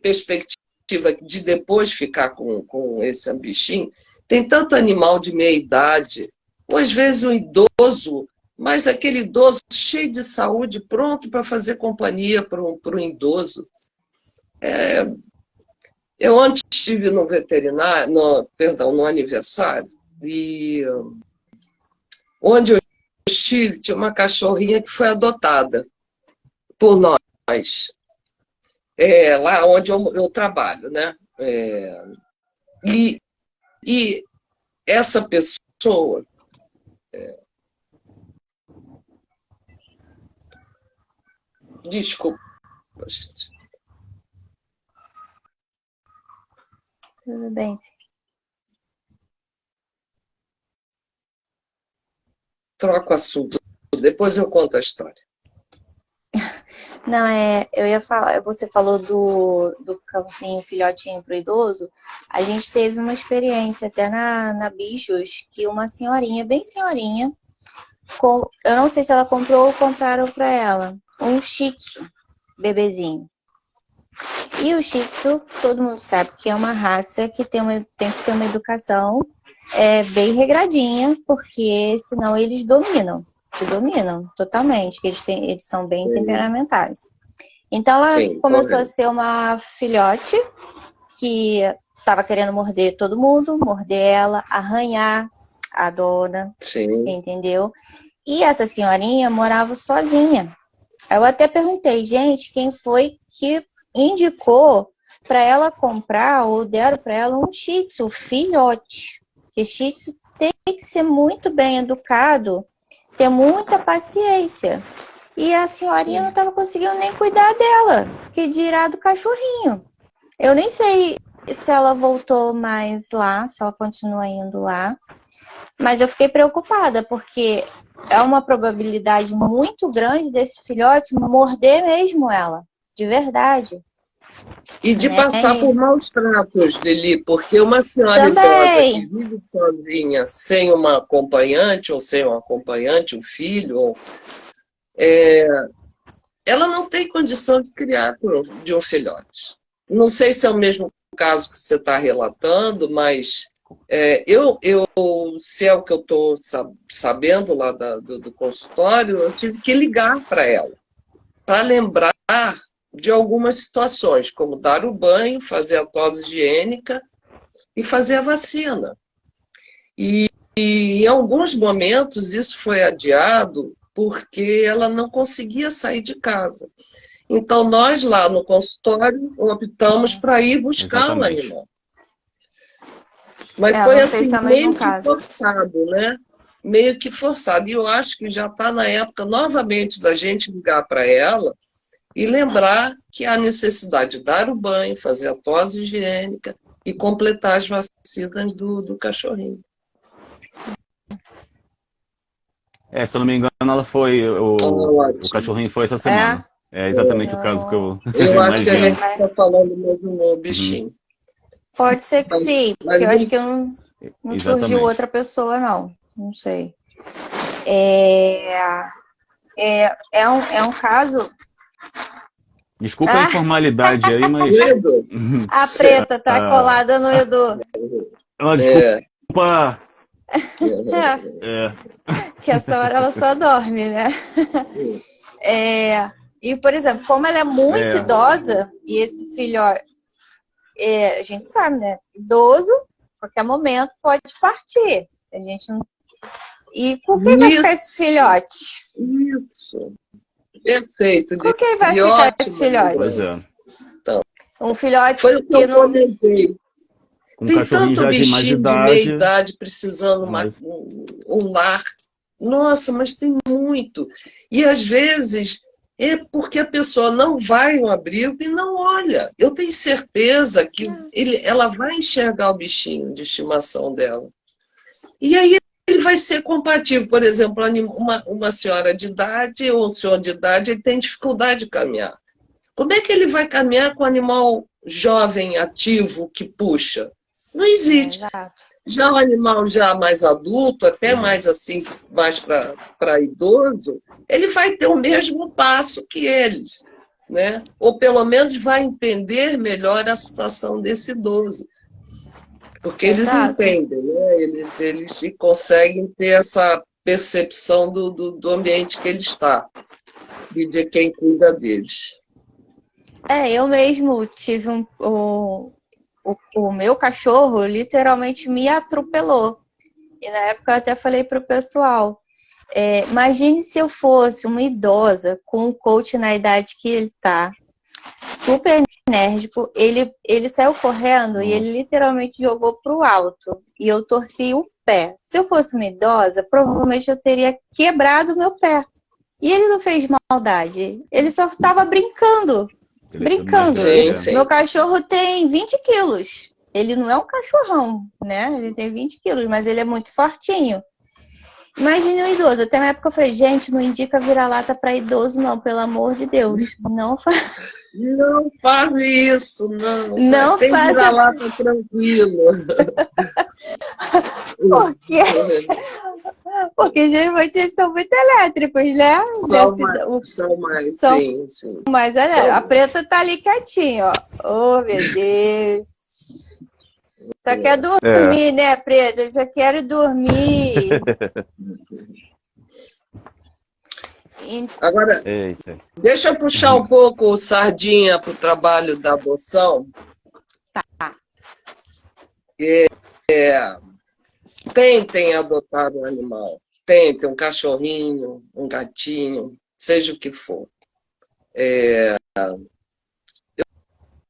perspectiva de depois ficar com esse bichinho, tem tanto animal de meia idade, ou às vezes um idoso, mas aquele idoso cheio de saúde, pronto para fazer companhia para um idoso. Eu ontem estive no veterinário, no aniversário, e onde eu estive, tinha uma cachorrinha que foi adotada por nós, lá onde eu trabalho, né? E essa pessoa Desculpa. Tudo bem. Troca o assunto. Depois eu conto a história. Não, eu ia falar, você falou do cãozinho filhotinho pro idoso. A gente teve uma experiência até na Bichos, que uma senhorinha, bem senhorinha, eu não sei se ela comprou ou compraram para ela, um Shih Tzu, bebezinho. E o Shih Tzu, todo mundo sabe que é uma raça que tem que ter uma educação bem regradinha, porque senão eles te dominam totalmente, que eles são bem temperamentais. Então ela começou a ser uma filhote que estava querendo morder todo mundo, morder ela, arranhar a dona, entendeu? E essa senhorinha morava sozinha. Eu até perguntei, gente, quem foi que indicou para ela comprar ou deram para ela um Shih Tzu filhote? Porque Shih Tzu tem que ser muito bem educado, ter muita paciência. E a senhorinha não estava conseguindo nem cuidar dela, que dirá do cachorrinho. Eu nem sei se ela voltou mais lá, se ela continua indo lá. Mas eu fiquei preocupada, porque é uma probabilidade muito grande desse filhote morder mesmo ela, de verdade. E de passar por maus tratos, Lili, porque uma senhora idosa que vive sozinha, sem uma acompanhante, ou sem um acompanhante, um filho, ela não tem condição de criar de um filhote. Não sei se é o mesmo caso que você está relatando, mas se é o que eu estou sabendo lá do consultório, eu tive que ligar para ela, para lembrar de algumas situações, como dar o banho, fazer a tosse higiênica e fazer a vacina. E em alguns momentos isso foi adiado porque ela não conseguia sair de casa. Então nós lá no consultório optamos para ir buscar o animal. Mas foi assim, meio que forçado, né? Meio que forçado. E eu acho que já está na época novamente da gente ligar para ela e lembrar que há necessidade de dar o banho, fazer a tosse higiênica e completar as vacinas do cachorrinho. Se eu não me engano, ela foi. O cachorrinho foi essa semana. É exatamente o caso que eu. Eu acho que a gente está falando mesmo no bichinho. Pode ser que sim, porque eu acho que não surgiu outra pessoa, não. Não sei. É um caso. Desculpa a informalidade aí, mas. A preta tá colada no Edu. Desculpa. Que essa hora ela só dorme, né? E, por exemplo, como ela é muito idosa, e esse filhote, a gente sabe, né? Idoso, a qualquer momento pode partir. A gente não. E com quem vai ficar esse filhote? Isso. Perfeito. Com quem vai ficar esse filhote? Pois é. Então, um filhote foi o que eu comentei. Tem tanto bichinho de meia idade precisando um lar. Nossa, mas tem muito. E às vezes é porque a pessoa não vai ao abrigo e não olha. Eu tenho certeza que ela vai enxergar o bichinho de estimação dela. E aí ele vai ser compatível. Por exemplo, uma senhora de idade ou um senhor de idade, ele tem dificuldade de caminhar. Como é que ele vai caminhar com um animal jovem, ativo, que puxa? Não existe. Já o animal já mais adulto, até mais assim, mais para idoso, ele vai ter o mesmo passo que eles, né? Ou pelo menos vai entender melhor a situação desse idoso. Porque eles entendem, né? Eles conseguem ter essa percepção do ambiente que ele está e de quem cuida deles. Eu mesmo tive o meu cachorro literalmente me atropelou. E na época eu até falei para o pessoal, imagine se eu fosse uma idosa com um coach na idade que ele está, super enérgico, ele saiu correndo e ele literalmente jogou para o alto. E eu torci o pé. Se eu fosse uma idosa, provavelmente eu teria quebrado o meu pé. E ele não fez maldade. Ele só estava brincando. Brincando. Sim. Meu cachorro tem 20 quilos. Ele não é um cachorrão, né? Ele tem 20 quilos, mas ele é muito fortinho. Imagine um idoso. Até na época eu falei, gente, não indica vira-lata para idoso, não, pelo amor de Deus. Não faz. Não faz isso, não. Não tem faça. vira-lata tranquilo. Porque geralmente eles são muito elétricos, né? São mais, sim. Mas olha, a preta tá ali quietinha, ó. Oh, meu Deus. Só quer dormir, né, preta? Só quero dormir. Agora, deixa eu puxar um pouco o sardinha para o trabalho da adoção. Tá. Tentem adotar um animal. Tentem um cachorrinho, um gatinho, seja o que for.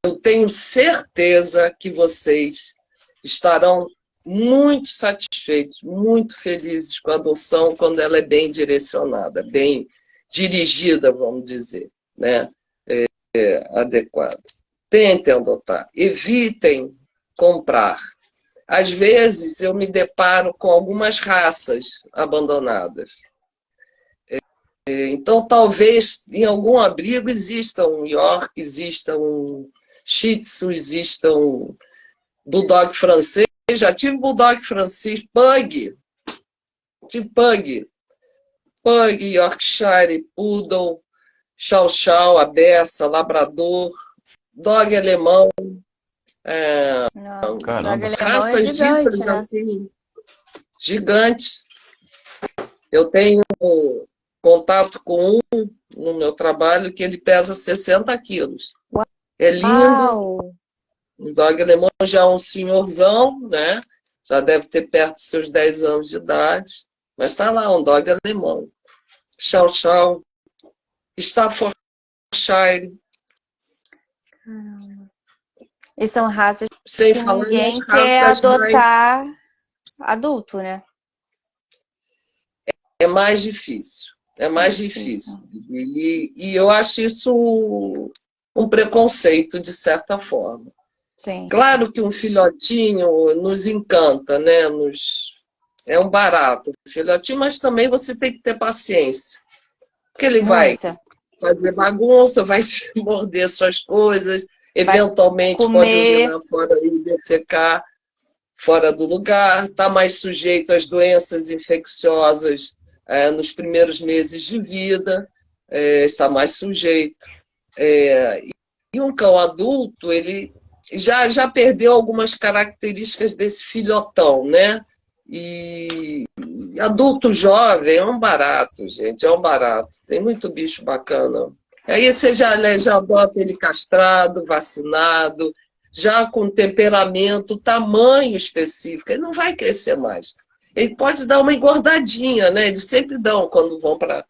Eu tenho certeza que vocês estarão muito satisfeitos, muito felizes com a adoção quando ela é bem direcionada, bem dirigida, vamos dizer, né? Adequada. Tentem adotar, evitem comprar. Às vezes eu me deparo com algumas raças abandonadas. Então, talvez em algum abrigo exista um York, exista um Shih Tzu, exista um Bulldog francês. Já tive Bulldog francês, Pug. Tive Pug. Pug, Yorkshire, Poodle, Chow Chow, Abessa, Labrador, Dog alemão. Raças ditas, né? Assim, gigantes. Eu tenho contato com um no meu trabalho que ele pesa 60 quilos. É lindo. Uau. Um dog alemão já é um senhorzão, né? Já deve ter perto dos seus 10 anos de idade. Mas está lá, um dog alemão. Chow Chow. Staffordshire. E são raças sem que falar ninguém nas quer raças adotar adulto, né? É mais difícil. É mais difícil. E eu acho isso um preconceito, de certa forma. Sim. Claro que um filhotinho nos encanta, né? É um barato, um filhotinho, mas também você tem que ter paciência. Porque ele vai fazer bagunça, vai morder suas coisas, eventualmente pode urinar fora e defecar fora do lugar, está mais sujeito às doenças infecciosas nos primeiros meses de vida, está mais sujeito. E um cão adulto, ele já perdeu algumas características desse filhotão, né? E adulto jovem é um barato, gente, é um barato. Tem muito bicho bacana. Aí você já adota ele castrado, vacinado, já com temperamento, tamanho específico. Ele não vai crescer mais. Ele pode dar uma engordadinha, né? Eles sempre dão quando vão para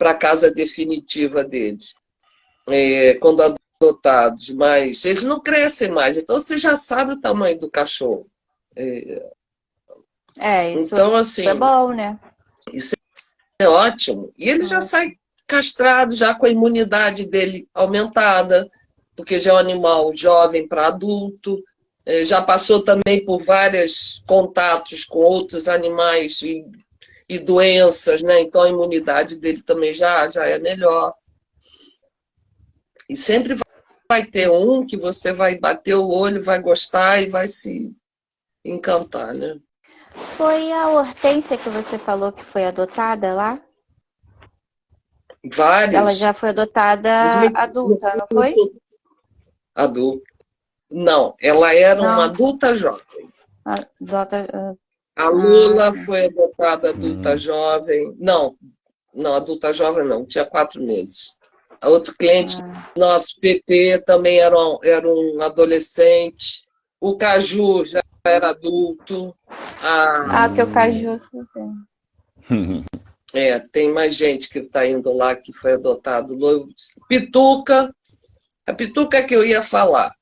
a casa definitiva deles, quando adotados, mas eles não crescem mais. Então você já sabe o tamanho do cachorro. Isso, então, assim, é bom, né? Isso é ótimo. E ele já sai castrado, já com a imunidade dele aumentada, porque já é um animal jovem para adulto, já passou também por vários contatos com outros animais e doenças, né? Então a imunidade dele também já é melhor. E sempre vai ter um que você vai bater o olho, vai gostar e vai se encantar, né? Foi a Hortência que você falou que foi adotada lá? Vários. Ela já foi adotada adulta, não foi? Adulta. Não, ela era uma adulta jovem. A Lula foi adotada adulta jovem. Não, adulta jovem não, tinha 4 meses. A outro cliente nosso, PP, também era um adolescente. O Caju já era adulto. Que o Caju também. Tem mais gente que está indo lá que foi adotado. Pituca. A Pituca que eu ia falar.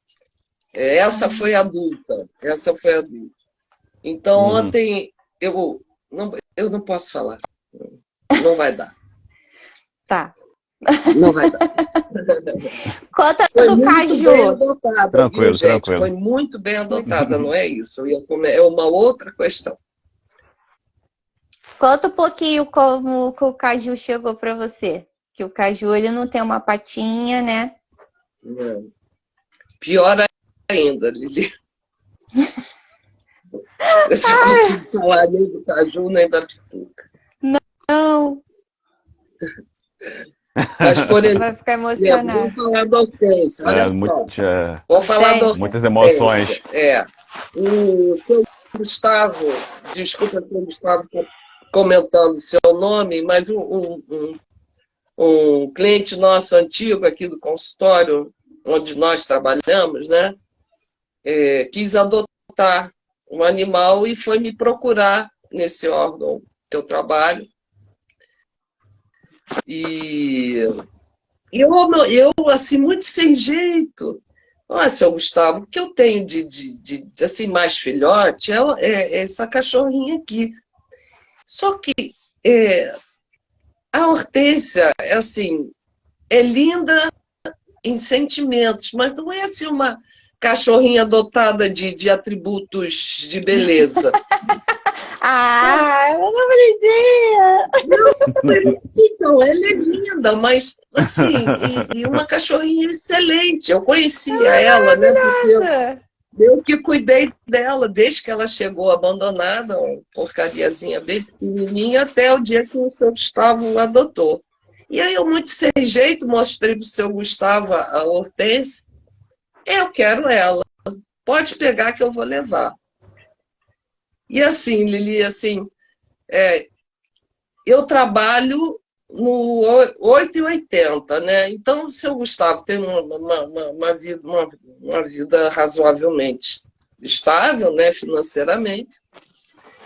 Essa foi adulta. Então, ontem eu não posso falar. Não vai dar. Tá. Não vai dar. Conta Foi do muito caju. bem adotada, Tranquilo, viu, gente? tranquilo. Foi muito bem adotada, não é isso? É uma outra questão. Conta um pouquinho como que o caju chegou para você. Que o caju, ele não tem uma patinha, né? Não. Pior ainda, Lili. Você não consigo falar nem do caju, nem da pituca. Não, Mas, por vai ficar exemplo, emocionado. vamos falar da Hortência, olha só. Vou falar da Hortência. Muitas emoções. O seu Gustavo, desculpa se o Gustavo está comentando o seu nome, mas um cliente nosso antigo aqui do consultório, onde nós trabalhamos, né, quis adotar um animal e foi me procurar nesse órgão que eu trabalho. E eu assim, muito sem jeito. Olha, seu Gustavo, o que eu tenho de assim, mais filhote é essa cachorrinha aqui. Só que a Hortência, assim, é linda em sentimentos, mas não é assim uma cachorrinha dotada de atributos de beleza. Ah, não bonitinha! Então, ela é linda, mas, assim, e uma cachorrinha excelente. Eu conhecia ela, né? Porque eu que cuidei dela desde que ela chegou abandonada, uma porcariazinha bem pequenininha, até o dia que o seu Gustavo adotou. E aí eu, muito sem jeito, mostrei para o seu Gustavo a Hortência. Eu quero ela. Pode pegar que eu vou levar. E assim, Lili, assim, eu trabalho no 8,80, né? Então, o seu Gustavo tem uma vida razoavelmente estável, né, financeiramente.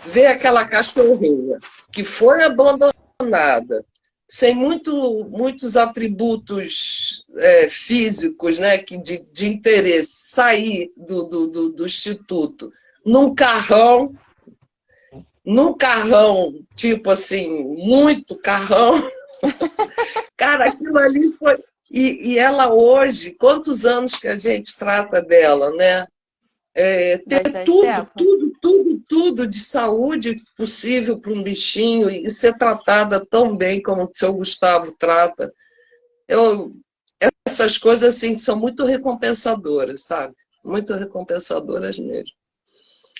Vê aquela cachorrinha que foi abandonada, sem muitos atributos físicos, né, de interesse, sair do instituto num carrão, tipo assim, muito carrão. Cara, aquilo ali foi... E ela hoje, quantos anos que a gente trata dela, né? Ter tudo de saúde possível para um bichinho e ser tratada tão bem como o seu Gustavo trata. Essas coisas, assim, são muito recompensadoras, sabe? Muito recompensadoras mesmo.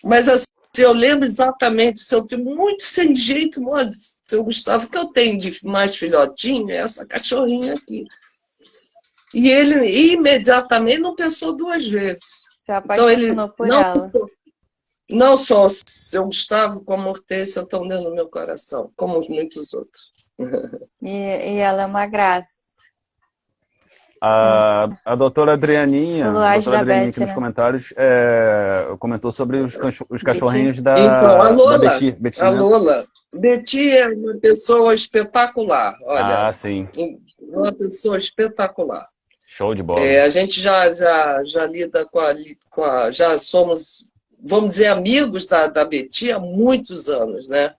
Mas, assim, eu lembro exatamente, se eu tenho muito sem jeito, olha, seu Gustavo, que eu tenho de mais filhotinho é essa cachorrinha aqui. E ele imediatamente não pensou duas vezes. Se apaixonou por ela. Não só o seu Gustavo como a Hortência estão dentro do meu coração, como muitos outros. E ela é uma graça. A doutora Adrianinha, aqui nos comentários, comentou sobre os cachorrinhos da Betty. A Lola. Betty é uma pessoa espetacular, olha. Ah, sim. Uma pessoa espetacular. Show de bola. A gente já lida já somos, vamos dizer, amigos da Betty há muitos anos, né?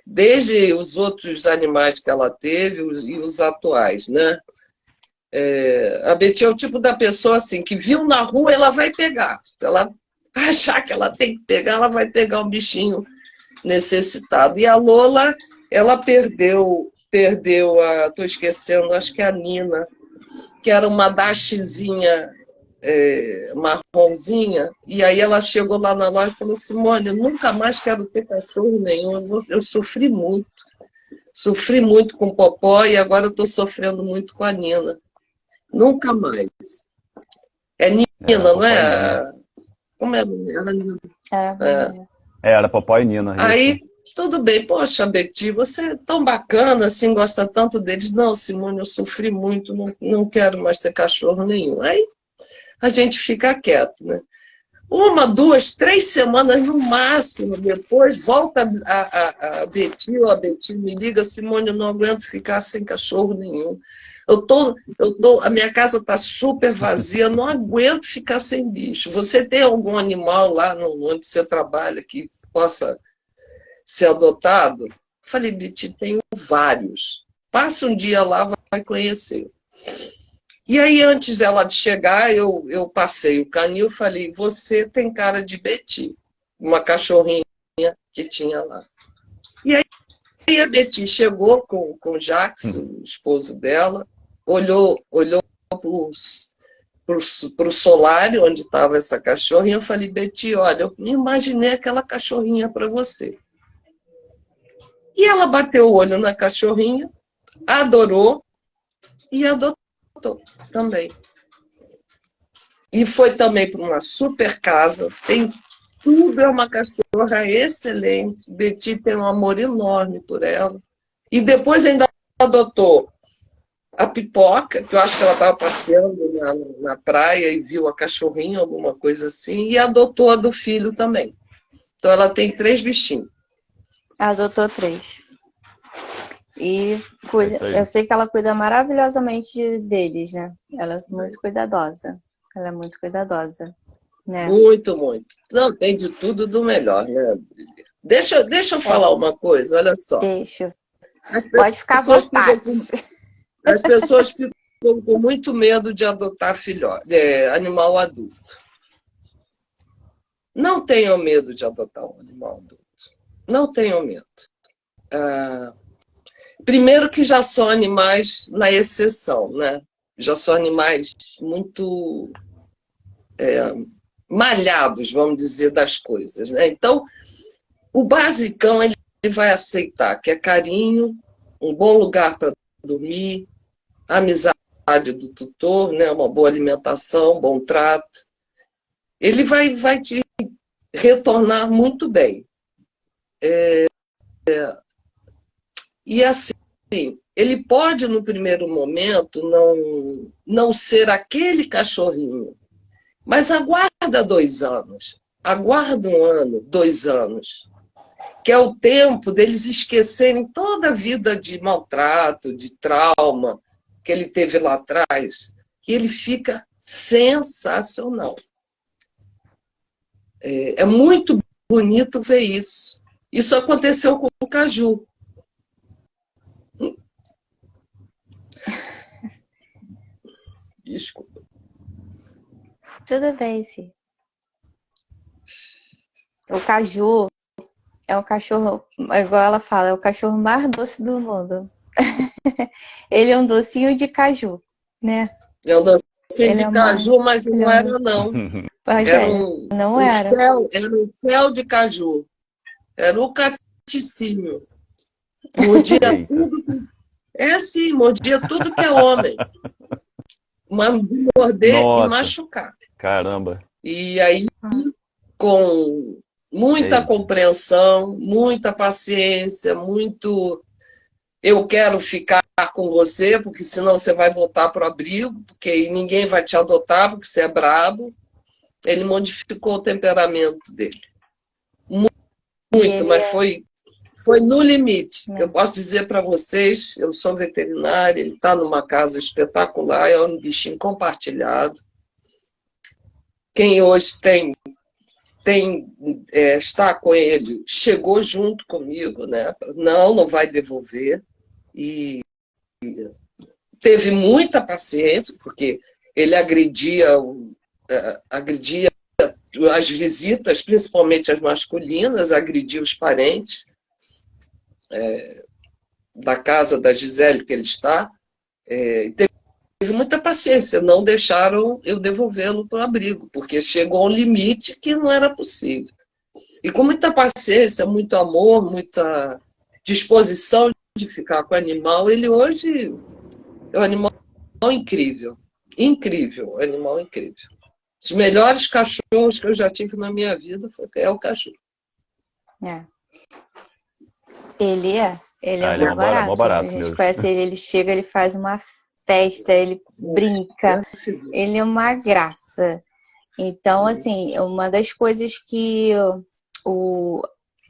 Desde os outros animais que ela teve e os atuais, né? A Betty é o tipo da pessoa assim, que viu na rua, ela vai pegar. Se ela achar que ela tem que pegar, ela vai pegar um bichinho necessitado. E a Lola, ela perdeu estou esquecendo, acho que é a Nina, que era uma dachzinha marronzinha, e aí ela chegou lá na loja e falou: Simone, eu nunca mais quero ter cachorro nenhum, eu sofri muito com o Popó e agora eu estou sofrendo muito com a Nina. Nunca mais. É Nina, não é? Como é? Era Nina. Era Popó e Nina. Aí, isso. Tudo bem. Poxa, Betty, você é tão bacana, assim, gosta tanto deles. Não, Simone, eu sofri muito, não quero mais ter cachorro nenhum. Aí a gente fica quieto, né? 1, 2, 3 semanas no máximo depois, volta a Betty, ou a Betty me liga: Simone, eu não aguento ficar sem cachorro nenhum. A minha casa está super vazia, não aguento ficar sem bicho. Você tem algum animal lá onde você trabalha que possa ser adotado? Falei: Betty, tenho vários. Passa um dia lá, vai conhecer. E aí, antes dela de chegar, eu passei o canil e falei, você tem cara de Betty, uma cachorrinha que tinha lá. E aí a Betty chegou com o Jax, o esposo dela, olhou para o solário onde estava essa cachorrinha. Eu falei, Betty, olha, eu me imaginei aquela cachorrinha para você. E ela bateu o olho na cachorrinha, adorou e adotou também. E foi também para uma super casa, tem tudo, é uma cachorra excelente. Betty tem um amor enorme por ela. E depois ainda adotou a Pipoca, que eu acho que ela estava passeando na praia e viu a cachorrinha, alguma coisa assim, e adotou a do filho também. Então ela tem 3 bichinhos. Adotou 3. E cuida, eu sei que ela cuida maravilhosamente deles, né? Ela é muito cuidadosa. Ela é muito cuidadosa, né? Muito, muito. Não, tem de tudo do melhor, né? Deixa eu falar uma coisa, olha só. Deixa. Pode ficar à vontade. As pessoas ficam com muito medo de adotar animal adulto. Não tenham medo de adotar um animal adulto. Não tenham medo. Primeiro que já são animais na exceção, né? Já são animais muito malhados, vamos dizer, das coisas, né? Então, o basicão ele vai aceitar, que é carinho, um bom lugar para dormir, amizade do tutor, né? Uma boa alimentação, bom trato. Ele vai te retornar muito bem. E assim, ele pode, no primeiro momento, não ser aquele cachorrinho, mas aguarda 2 anos, aguarda 1 ano, 2 anos, que é o tempo deles esquecerem toda a vida de maltrato, de trauma que ele teve lá atrás, e ele fica sensacional. É muito bonito ver isso. Isso aconteceu com o Caju. Desculpa. Tudo bem, sim. O Caju é um cachorro, igual ela fala, é o cachorro mais doce do mundo. Ele é um docinho de caju, né? É um docinho de caju, mas não era, não. Não era. Era um fel de caju. Era o caticínio. Mordia tudo que... mordia tudo que é homem. De morder e machucar. Caramba. E aí, com muita compreensão, muita paciência, muito... Eu quero ficar com você, porque senão você vai voltar para o abrigo, porque ninguém vai te adotar, porque você é brabo. Ele modificou o temperamento dele. Muito, mas foi no limite. Eu posso dizer para vocês, eu sou veterinária, ele está numa casa espetacular, é um bichinho compartilhado. Quem hoje está com ele, chegou junto comigo, né? Não vai devolver. E teve muita paciência, porque ele agredia as visitas, principalmente as masculinas, agredia os parentes da casa da Gisele que ele está. Teve muita paciência, não deixaram eu devolvê-lo para o abrigo, porque chegou a um limite que não era possível. E com muita paciência, muito amor, muita disposição de ficar com o animal, ele hoje é um animal incrível. Incrível, animal incrível. Os melhores cachorros que eu já tive na minha vida é o cachorro. Ele é mó barato. Barato. A gente conhece ele chega, ele faz uma festa, ele brinca, ele é uma graça. Então, assim, uma das coisas que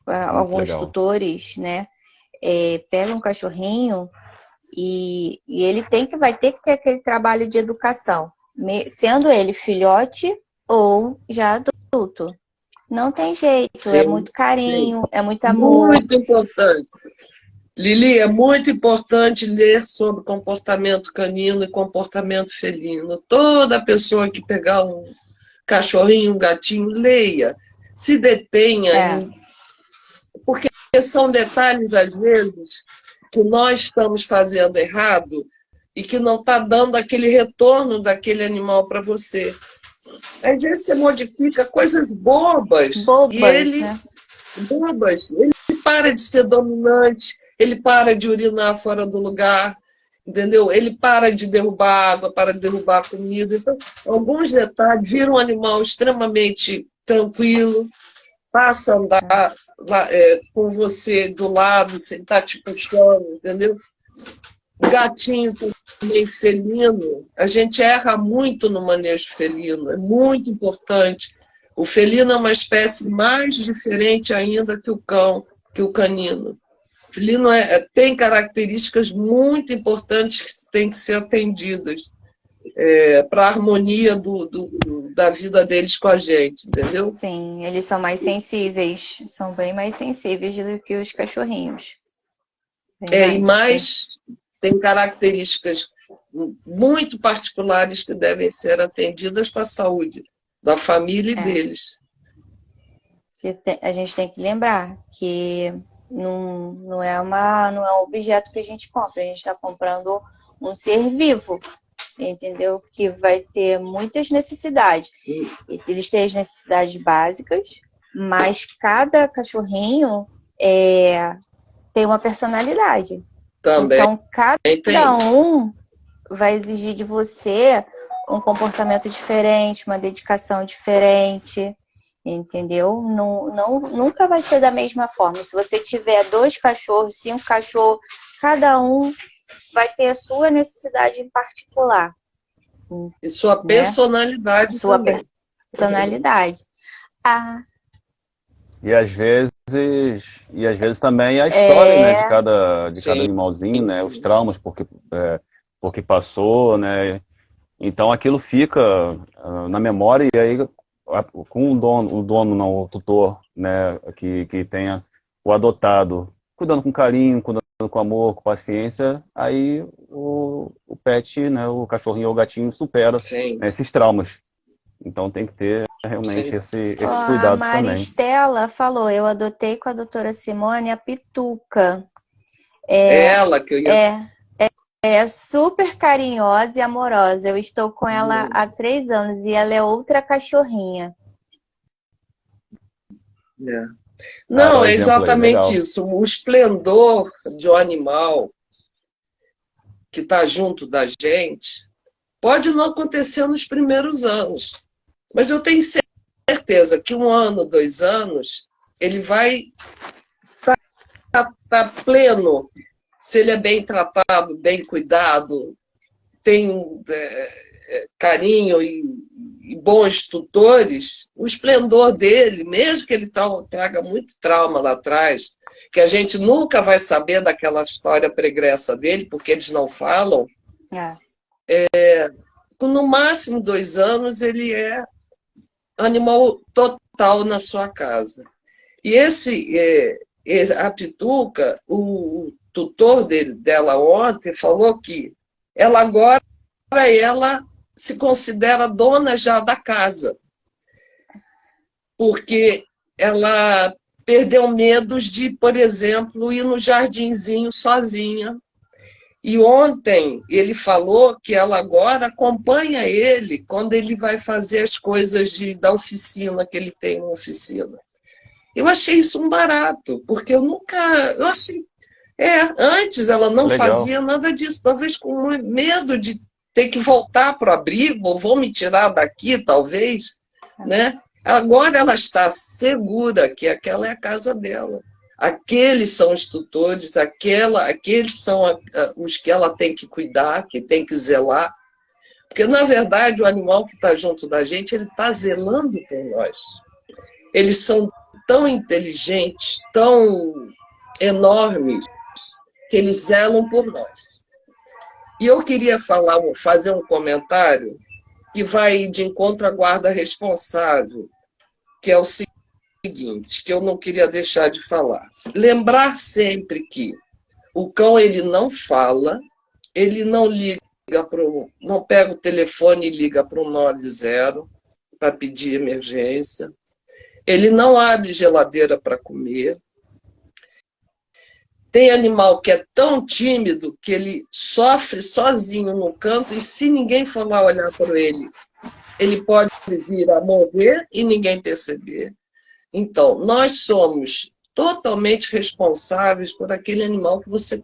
alguns tutores, né, pegam um cachorrinho e ele vai ter que ter aquele trabalho de educação, sendo ele filhote ou já adulto. Não tem jeito, é muito carinho, é muito amor. Muito importante. Lili, é muito importante ler sobre comportamento canino e comportamento felino. Toda pessoa que pegar um cachorrinho, um gatinho, leia. Se detenha em... Porque são detalhes, às vezes, que nós estamos fazendo errado e que não está dando aquele retorno daquele animal para você. Às vezes você modifica coisas bobas. E ele... né? Bobas. Ele para de ser dominante, ele para de urinar fora do lugar, entendeu? Ele para de derrubar água, para de derrubar comida. Então, alguns detalhes, vira um animal extremamente tranquilo, passa a andar com você do lado, sem estar te puxando, entendeu? Gatinho também felino, a gente erra muito no manejo felino, é muito importante. O felino é uma espécie mais diferente ainda que o cão, que o canino. O felino tem características muito importantes que têm que ser atendidas para a harmonia da vida deles com a gente, entendeu? Sim, eles são mais sensíveis, são bem mais sensíveis do que os cachorrinhos. E mais tem características muito particulares que devem ser atendidas para a saúde da família e deles. A gente tem que lembrar que não é um objeto que a gente compra, a gente está comprando um ser vivo, entendeu? Que vai ter muitas necessidades. Eles têm as necessidades básicas, mas cada cachorrinho tem uma personalidade. Também. Então, cada um vai exigir de você um comportamento diferente, uma dedicação diferente, entendeu? Nunca vai ser da mesma forma. Se você tiver 2 cachorros, 5 cachorros, cada um vai ter a sua necessidade em particular. E sua personalidade também. Sua personalidade. E às vezes também a história, né, de cada animalzinho, né, os traumas porque passou, né, então aquilo fica na memória e aí com o dono não, o tutor, né, que tenha o adotado, cuidando com carinho, cuidando com amor, com paciência, aí o pet, né, o cachorrinho ou o gatinho supera, né, esses traumas. Então tem que ter realmente esse cuidado também. A Maristela falou, eu adotei com a doutora Simone a Pituca. Ela que eu ia... É super carinhosa e amorosa. Eu estou com ela há 3 anos e ela é outra cachorrinha. Não, é exatamente isso. O esplendor de um animal que está junto da gente pode não acontecer nos primeiros anos. Mas eu tenho certeza que 1 ano, 2 anos, ele vai estar pleno. Se ele é bem tratado, bem cuidado, tem carinho e bons tutores, o esplendor dele, mesmo que ele traga muito trauma lá atrás, que a gente nunca vai saber daquela história pregressa dele, porque eles não falam, no máximo 2 anos ele é animal total na sua casa. E a Pituca, o tutor dela ontem falou que ela agora se considera dona já da casa, porque ela perdeu medos de, por exemplo, ir no jardinzinho sozinha. E ontem ele falou que ela agora acompanha ele quando ele vai fazer as coisas da oficina, que ele tem uma oficina. Eu achei isso um barato, porque eu achei... antes ela não fazia nada disso, talvez com medo de ter que voltar para o abrigo, ou vou me tirar daqui, talvez, né? Agora ela está segura que aquela é a casa dela. Aqueles são os tutores, aqueles são os que ela tem que cuidar, que tem que zelar. Porque, na verdade, o animal que está junto da gente, ele está zelando por nós. Eles são tão inteligentes, tão enormes, que eles zelam por nós. E eu queria fazer um comentário que vai de encontro à guarda responsável, que é o seguinte, que eu não queria deixar de falar. Lembrar sempre que O cão, ele não fala, ele não liga não pega o telefone e liga para o 90 para pedir emergência. Ele não abre geladeira para comer. Tem animal que é tão tímido que ele sofre sozinho no canto e se ninguém for lá olhar para ele, ele pode vir a morrer e ninguém perceber. Então, nós somos totalmente responsáveis por aquele animal que você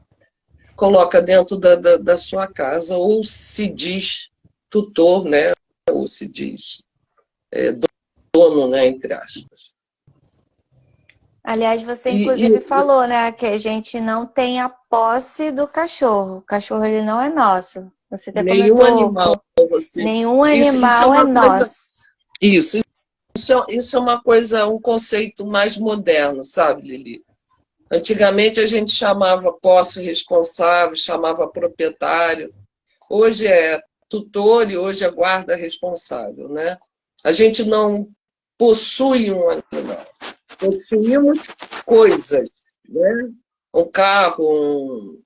coloca dentro da sua casa, ou se diz tutor, né? Ou se diz dono, né? Entre aspas. Aliás, você inclusive falou, né, que a gente não tem a posse do cachorro. O cachorro, ele não é nosso. Você até nenhum comentou. Animal, nenhum animal é nosso. Isso é uma coisa, um conceito mais moderno, sabe, Lili? Antigamente a gente chamava posse responsável, chamava proprietário. Hoje é tutor e hoje é guarda responsável, né? A gente não possui um animal. Possuímos coisas, né? Um carro,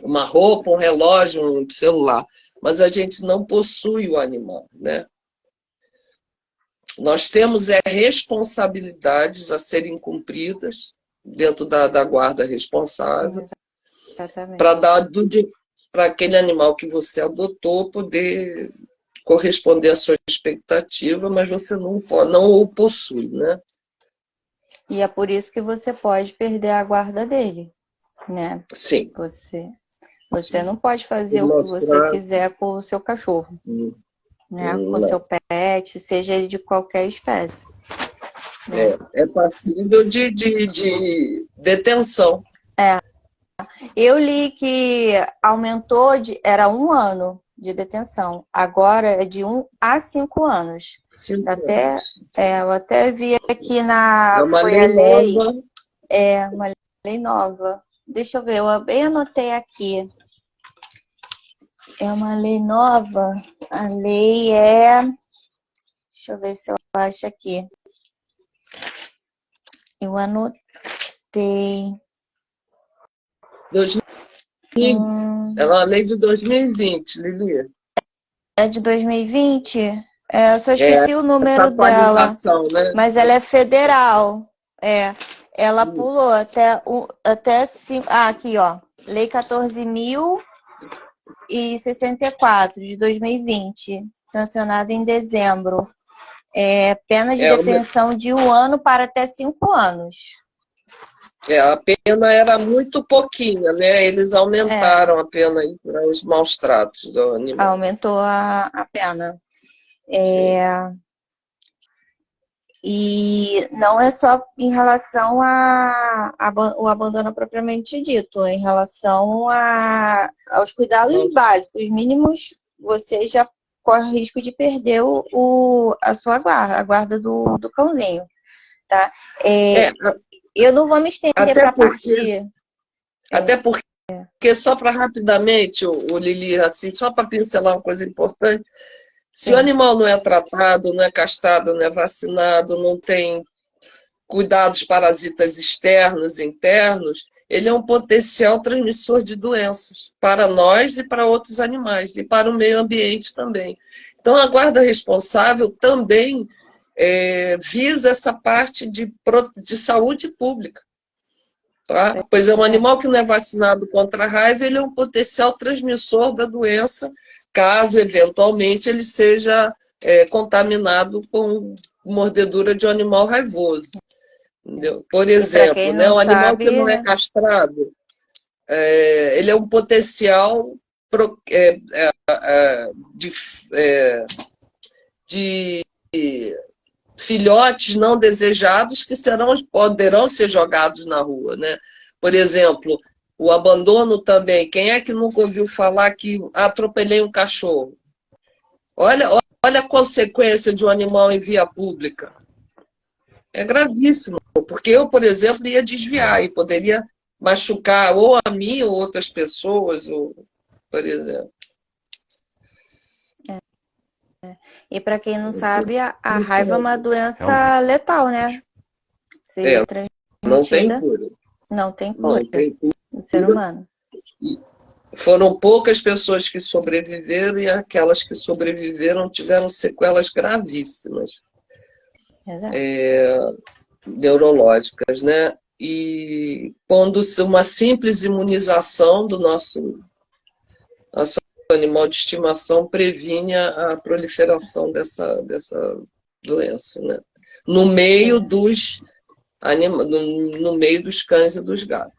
uma roupa, um relógio, um celular. Mas a gente não possui o animal, né? Nós temos responsabilidades a serem cumpridas dentro da guarda responsável, para aquele animal que você adotou poder corresponder à sua expectativa, mas você não o possui, né? E é por isso que você pode perder a guarda dele, né? Sim. Você não pode fazer o que você quiser com o seu cachorro, né? Com o seu pet, seja ele de qualquer espécie. É passível de detenção. Eu li que aumentou, era 1 ano de detenção. Agora é de 1 a 5 anos. Eu até vi aqui na foi a lei. Nova. Uma lei nova. Deixa eu ver, eu bem anotei aqui. É uma lei nova. A lei é... Deixa eu ver se eu acho aqui. Eu anotei. É uma lei de 2020, Lili. É de 2020? Eu só esqueci o número dela. Né? Mas ela é federal. Ela pulou até aqui, ó. Lei 14.064 de 2020, sancionada em dezembro. Pena de detenção de 1 ano para até 5 anos. A pena era muito pouquinha, né? Eles aumentaram a pena para os maus tratos do animal. Aumentou a pena. E não é só em relação ao abandono propriamente dito, em relação aos cuidados básicos mínimos, você já corre o risco de perder a sua guarda, a guarda do cãozinho, tá? Eu não vou me estender para a parte... Até porque, só para rapidamente, o Lili, assim, só para pincelar uma coisa importante, se o animal não é tratado, não é castrado, não é vacinado, não tem cuidados parasitas externos e internos, ele é um potencial transmissor de doenças para nós e para outros animais, e para o meio ambiente também. Então, a guarda responsável também visa essa parte de saúde pública. Tá? Pois é, um animal que não é vacinado contra a raiva, ele é um potencial transmissor da doença, caso eventualmente ele seja contaminado com mordedura de um animal raivoso. Entendeu? Por exemplo, né, um animal que não é castrado, ele é um potencial de filhotes não desejados que poderão ser jogados na rua, né? Por exemplo, o abandono também. Quem é que nunca ouviu falar que atropelei um cachorro? Olha a consequência de um animal em via pública. É gravíssimo, porque eu, por exemplo, ia desviar e poderia machucar ou a mim ou outras pessoas, por exemplo. E para quem não sabe, a raiva é uma doença letal, né? Não tem cura. Não tem cura. do ser humano. Foram poucas pessoas que sobreviveram e aquelas que sobreviveram tiveram sequelas gravíssimas, neurológicas, né? E quando uma simples imunização do nosso animal de estimação previnha a proliferação dessa doença, né? No meio dos cães e dos gatos.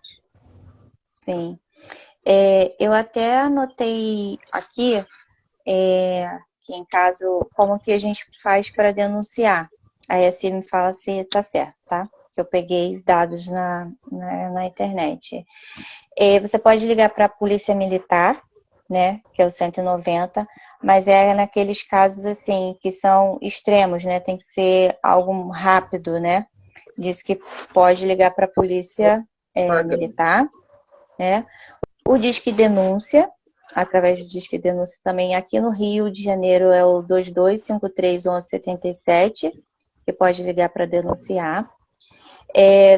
Sim. Eu até anotei aqui que em caso, como que a gente faz para denunciar. Aí assim me fala se tá certo, tá? Que eu peguei dados na internet. Você pode ligar para a Polícia Militar, né? Que é o 190, mas é naqueles casos assim que são extremos, né? Tem que ser algo rápido, né? Diz que pode ligar para a Polícia Militar, né? O Disque Denúncia, através do Disque Denúncia também, aqui no Rio de Janeiro é o 22531177, que pode ligar para denunciar.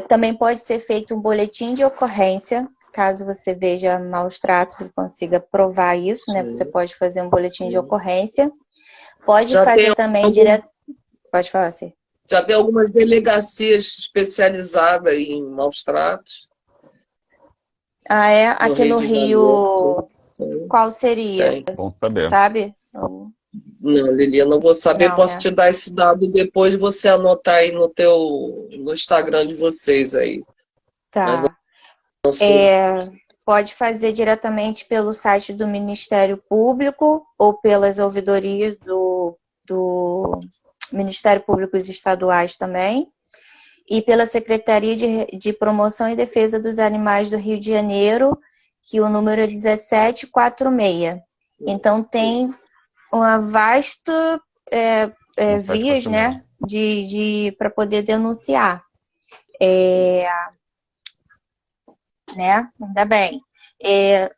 Também pode ser feito um boletim de ocorrência, caso você veja maus tratos e consiga provar isso, né? Você pode fazer um boletim de ocorrência. Pode fazer também direto... Pode falar, assim. Já tem algumas delegacias especializadas em maus tratos. Ah, é? Aqui no Rio, qual seria? Bom saber. Sabe? Não, Lili, eu não vou saber. Não, Posso né? te dar esse dado depois de você anotar aí no Instagram de vocês aí. Tá. Não sei. Pode fazer diretamente pelo site do Ministério Público ou pelas ouvidorias do Ministério Público Estaduais também. E pela Secretaria de Promoção e Defesa dos Animais do Rio de Janeiro, que o número é 1746. Então, tem uma vasta vias, né, para poder denunciar. Né? Ainda bem.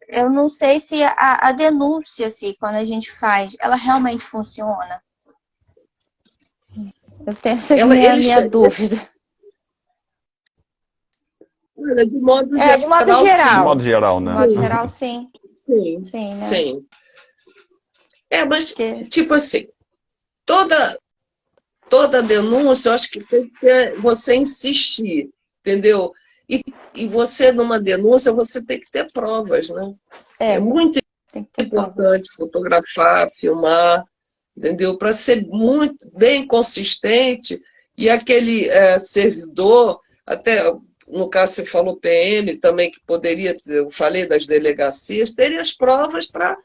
Eu não sei se a denúncia, assim, quando a gente faz, ela realmente funciona. Eu tenho essa minha dúvida. De modo geral. De modo geral, né? De modo geral, sim. Sim, né? sim. Mas, tipo assim, toda denúncia, eu acho que tem que ter, você insistir, entendeu? E você, numa denúncia, você tem que ter provas, né? É muito importante fotografar, filmar, entendeu? Para ser muito bem consistente e aquele servidor, até no caso você falou PM também, que poderia, eu falei das delegacias, teria as provas para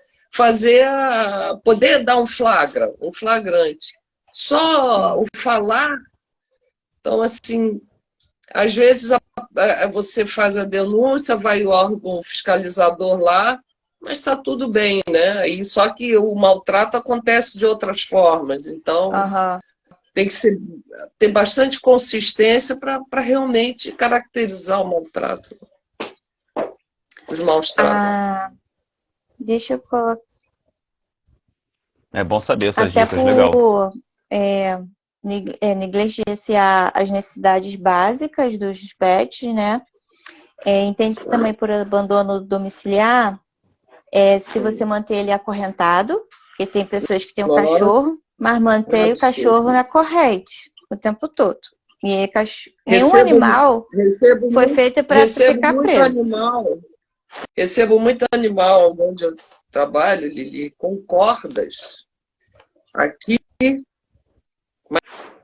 poder dar um flagrante. Só o falar, então assim, às vezes você faz a denúncia, vai o órgão fiscalizador lá, mas está tudo bem, né? Só que o maltrato acontece de outras formas, então tem que ter bastante consistência para realmente caracterizar o maltrato, os maus tratos. Deixa eu colocar. É bom saber essas Até dicas, legal. Negligenciar as necessidades básicas dos pets, né? Entende-se também por abandono domiciliar, se você manter ele acorrentado, porque tem pessoas que têm um cachorro, mas mantém o cachorro na corrente o tempo todo. E nenhum animal foi feito para ficar preso. Recebo muito animal onde eu trabalho, Lili, com cordas aqui,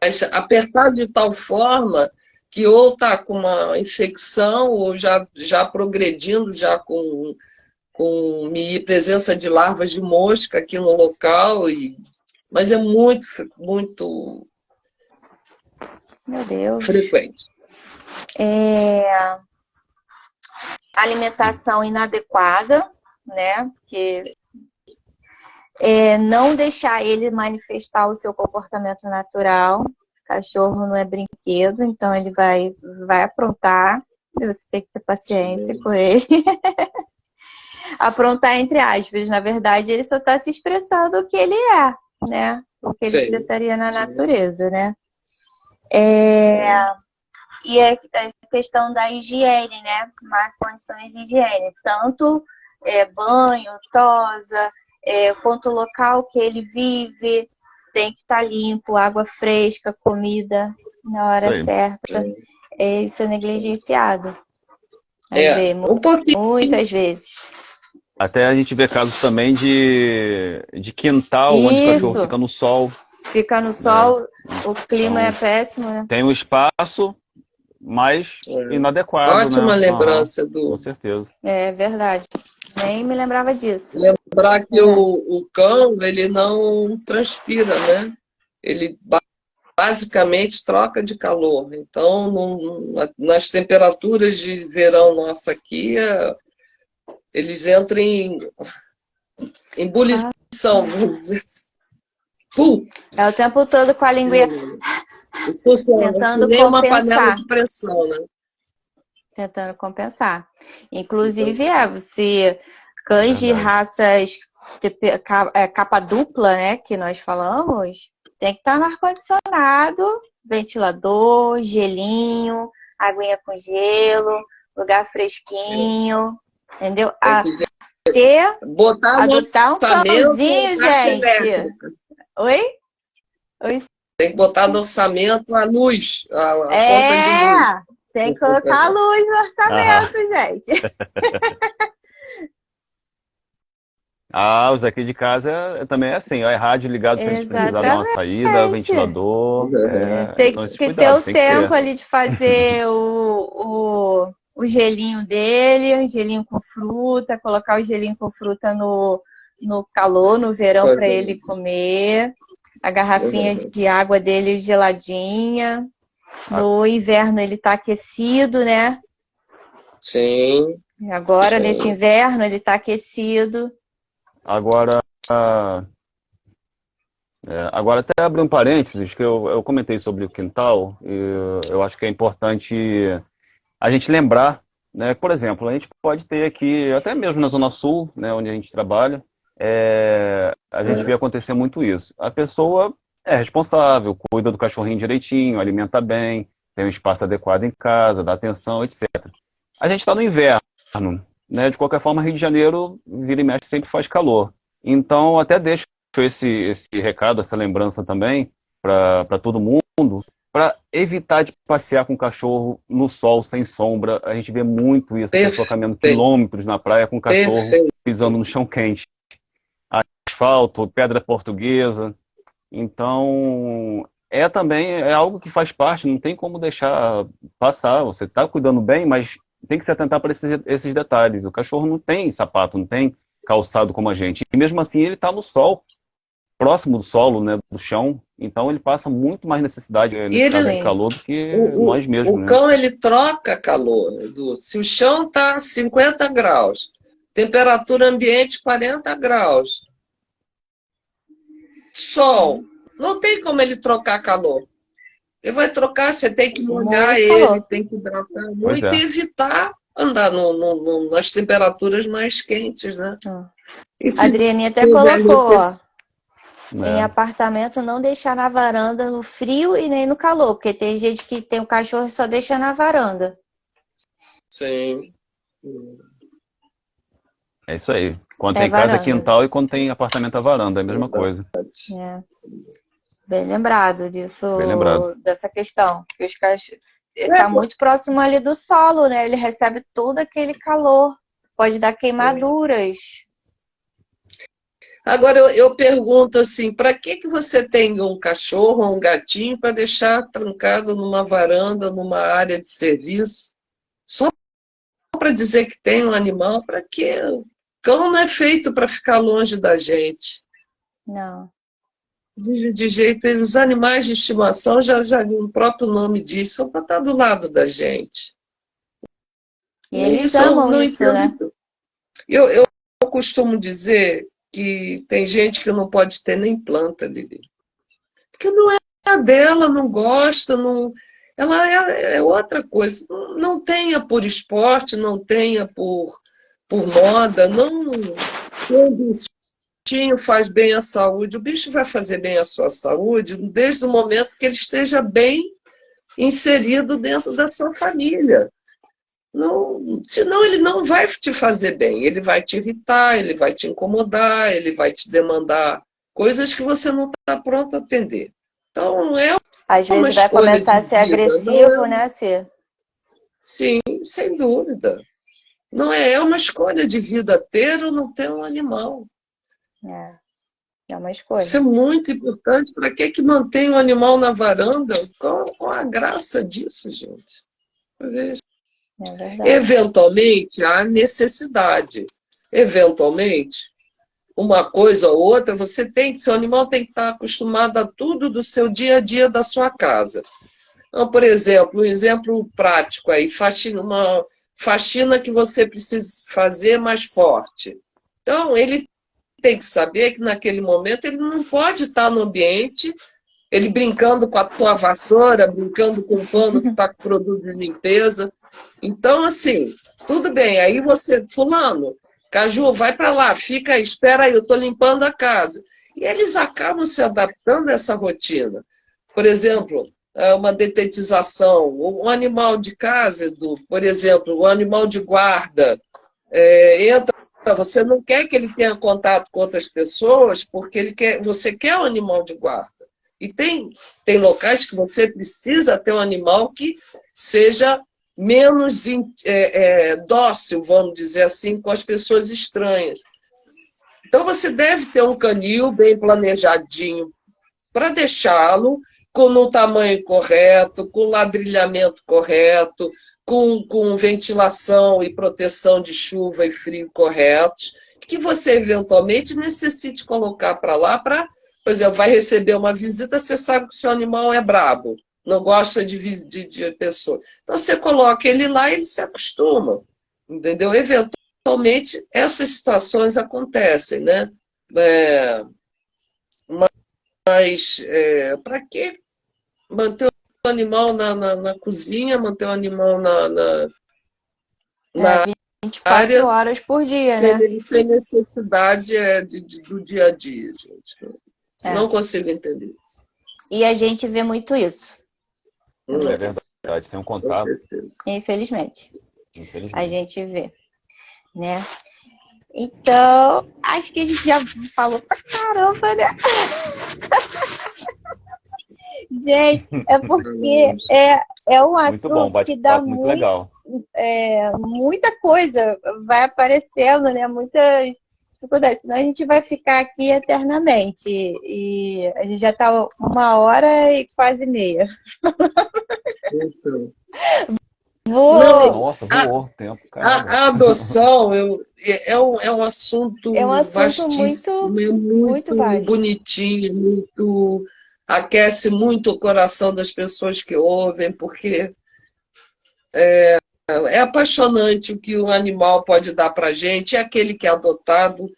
mas apertado de tal forma que ou está com uma infecção ou já progredindo, já com presença de larvas de mosca aqui no local. Mas é muito, muito Meu Deus. frequente. Alimentação inadequada, né? Porque não deixar ele manifestar o seu comportamento natural. Cachorro não é brinquedo, então ele vai aprontar. Você tem que ter paciência com ele. Aprontar entre aspas. Na verdade, ele só está se expressando o que ele é, né? O que ele expressaria na natureza, né? E questão da higiene, né? Más condições de higiene. Tanto banho, tosa, quanto o local que ele vive, tem que estar limpo, água fresca, comida na hora certa. Isso é negligenciado. Um pouquinho. Muitas vezes. Até a gente vê casos também de quintal, onde o cachorro fica no sol. Fica no sol, o clima é péssimo, né? Tem um espaço mais inadequado, Ótima né? lembrança com certeza. É verdade. Nem me lembrava disso. Lembrar que o cão, ele não transpira, né? Ele basicamente troca de calor. Então, nas temperaturas de verão nossa aqui, eles entram em ebulição, vamos dizer assim. É o tempo todo com a linguinha tentando compensar. Uma panela de pressão, né? Tentando compensar. Inclusive, cães de raças capa dupla, né, que nós falamos, tem que estar no ar-condicionado, ventilador, gelinho, aguinha com gelo, lugar fresquinho, entendeu? Adotar um cãozinho, gente. Oi? Tem que botar no orçamento a luz, a conta de luz. Tem que colocar a luz no orçamento, gente. Os aqui de casa também é assim, é rádio ligado se a gente precisar dar uma saída, ventilador. Tem que ter o tempo ali de fazer o gelinho dele, o gelinho com fruta, colocar o gelinho com fruta no calor, no verão, para ele comer. A garrafinha de água dele geladinha. No inverno ele está aquecido, né? Sim. Agora, nesse inverno, ele está aquecido. Agora até abrir um parênteses, que eu comentei sobre o quintal, e eu acho que é importante a gente lembrar, né? Por exemplo, a gente pode ter aqui, até mesmo na Zona Sul, né, onde a gente trabalha, a gente vê acontecer muito isso. A pessoa é responsável, cuida do cachorrinho direitinho, alimenta bem, tem um espaço adequado em casa, dá atenção, etc. A gente está no inverno, né? De qualquer forma, Rio de Janeiro, vira e mexe, sempre faz calor. Então, até deixo esse recado, essa lembrança também para todo mundo, para evitar de passear com o cachorro no sol, sem sombra. A gente vê muito isso, a pessoa caminhando quilômetros na praia com o cachorro pisando no chão quente. Asfalto, pedra portuguesa. Então, também é algo que faz parte, não tem como deixar passar. Você está cuidando bem, mas tem que se atentar para esses detalhes. O cachorro não tem sapato, não tem calçado como a gente. E mesmo assim ele está no sol, próximo do solo, né, do chão. Então ele passa muito mais necessidade de calor do que nós mesmos. O cão, ele troca calor, Edu. Se o chão está 50 graus, temperatura ambiente 40 graus, sol, não tem como ele trocar calor. Ele vai trocar, você tem que molhar ele, tem que hidratar muito e evitar andar nas temperaturas mais quentes, né? A Adrianinha até colocou, em apartamento não deixar na varanda no frio e nem no calor, porque tem gente que tem um cachorro e só deixa na varanda. Sim. É isso aí. Quando tem casa é quintal e quando tem apartamento é varanda, é a mesma coisa. Bem lembrado disso, Bem lembrado. Dessa questão. Porque os cachorros está muito próximo ali do solo, né? Ele recebe todo aquele calor. Pode dar queimaduras. Agora eu pergunto assim, para que você tem um cachorro ou um gatinho para deixar trancado numa varanda, numa área de serviço? Só para dizer que tem um animal? Para quê? O cão não é feito para ficar longe da gente. Não. De jeito, os animais de estimação, já o próprio nome diz, são para estar do lado da gente. E eles amam isso, né? Eu costumo dizer que tem gente que não pode ter nem planta, Lili. Porque não é a dela, não gosta, ela é outra coisa. Não tenha por esporte, não tenha por moda, não. O bichinho faz bem à saúde, o bicho vai fazer bem à sua saúde desde o momento que ele esteja bem inserido dentro da sua família. Não, senão ele não vai te fazer bem, ele vai te irritar, ele vai te incomodar, ele vai te demandar coisas que você não está pronto a atender. Então, é Às uma vezes vai escolha começar a de ser vida, não agressivo, é? né, Cê? Sim, sem dúvida. Não é, é uma escolha de vida ter ou não ter um animal. É uma Isso é escolha. muito importante. Para que mantém um animal na varanda? Qual a graça disso, gente? Veja. É verdade. Eventualmente, há necessidade. Eventualmente, uma coisa ou outra, seu animal tem que estar acostumado a tudo do seu dia a dia da sua casa. Então, por exemplo, um exemplo prático aí, uma faxina que você precisa fazer mais forte. Então, ele tem que saber que naquele momento ele não pode estar no ambiente, ele brincando com a tua vassoura, brincando com o pano que está com produto de limpeza. Então, assim, tudo bem, aí você, fulano, Caju, vai para lá, fica aí, espera aí, eu estou limpando a casa. E eles acabam se adaptando a essa rotina. Por exemplo, uma detetização, um animal de casa, Edu, por exemplo, um animal de guarda, entra, você não quer que ele tenha contato com outras pessoas, porque você quer um animal de guarda. E tem locais que você precisa ter um animal que seja menos dócil, vamos dizer assim, com as pessoas estranhas. Então você deve ter um canil bem planejadinho para deixá-lo no tamanho correto, com ladrilhamento correto, com ventilação e proteção de chuva e frio corretos, que você eventualmente necessite colocar para lá para, por exemplo, vai receber uma visita, você sabe que o seu animal é brabo, não gosta de pessoa. Então você coloca ele lá e ele se acostuma, entendeu? Eventualmente essas situações acontecem, né? Mas para que manter o animal na cozinha, manter o animal na 24 área horas por dia, né? sem necessidade do dia a dia, gente? Não É. consigo entender. E a gente vê muito isso. É verdade, sem um Com contato. certeza. Infelizmente. A Infelizmente. gente vê, né? Então, acho que a gente já falou pra caramba, né? Gente, é porque é um Muito bom, assunto que dá bate-papo muito legal. muita coisa, vai aparecendo, né? Muitas dificuldades, senão a gente vai ficar aqui eternamente. E a gente já está 1 hora e quase meia. Então, Nossa, voou o tempo, caramba. a adoção é um assunto É um assunto vastíssimo, é muito vasto. bonitinho, muito, aquece muito o coração das pessoas que ouvem, porque é apaixonante o que o animal pode dar para a gente. É aquele que é adotado,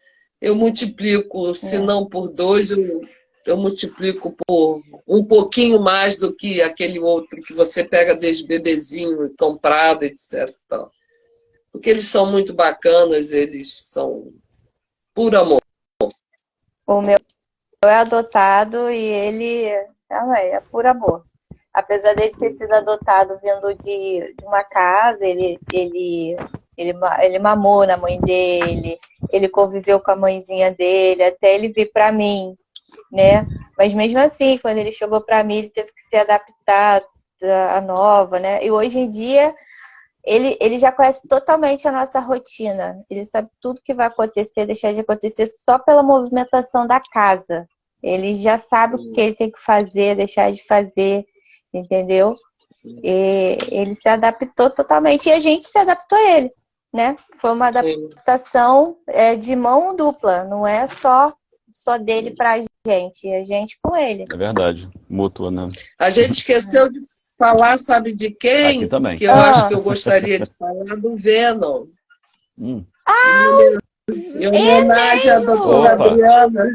eu multiplico, se não por 2, eu multiplico por um pouquinho mais do que aquele outro que você pega desde bebezinho, comprado, etc. Porque eles são muito bacanas, eles são puro amor. O meu é adotado e ele é por amor. Apesar dele ter sido adotado vindo de uma casa, ele mamou na mãe dele, ele conviveu com a mãezinha dele, até ele vir para mim, né? Mas mesmo assim, quando ele chegou para mim, ele teve que se adaptar à nova, né? E hoje em dia, ele já conhece totalmente a nossa rotina. Ele sabe tudo que vai acontecer, deixar de acontecer só pela movimentação da casa. Ele já sabe o que ele tem que fazer, deixar de fazer, entendeu? E ele se adaptou totalmente e a gente se adaptou a ele, né? Foi uma adaptação de mão dupla, não é só dele pra gente, a gente com ele. É verdade, mútua, né? A gente esqueceu de falar, sabe de quem? Aqui também. Que eu acho que eu gostaria de falar do Venom. Em homenagem à doutora Adriana.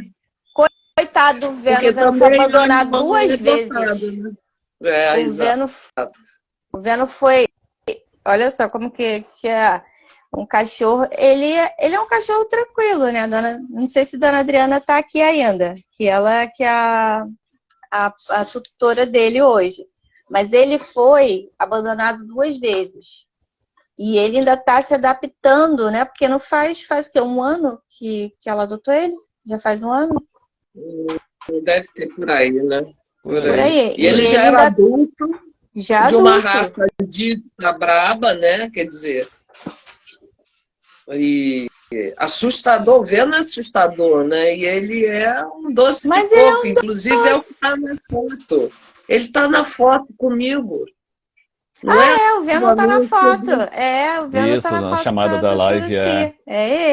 Coitado do Venom, foi abandonado 2 vezes. Né? O Venom foi... Olha só como que é um cachorro. Ele é um cachorro tranquilo, né? Não sei se a dona Adriana tá aqui ainda. Que ela que é a tutora dele hoje. Mas ele foi abandonado 2 vezes. E ele ainda está se adaptando, né? Porque não faz o quê? 1 ano que ela adotou ele? Já faz 1 ano? Deve ter por aí, né? Por Por aí. aí. E ele já era adulto, já de uma adulto. raça dita braba, né? Quer dizer, e assustador, vendo assustador, né? E ele é um doce de coco, inclusive é o que está na foto. Ele está na foto comigo. Não o Venom tá na foto. O Venom tá na foto chamada da live é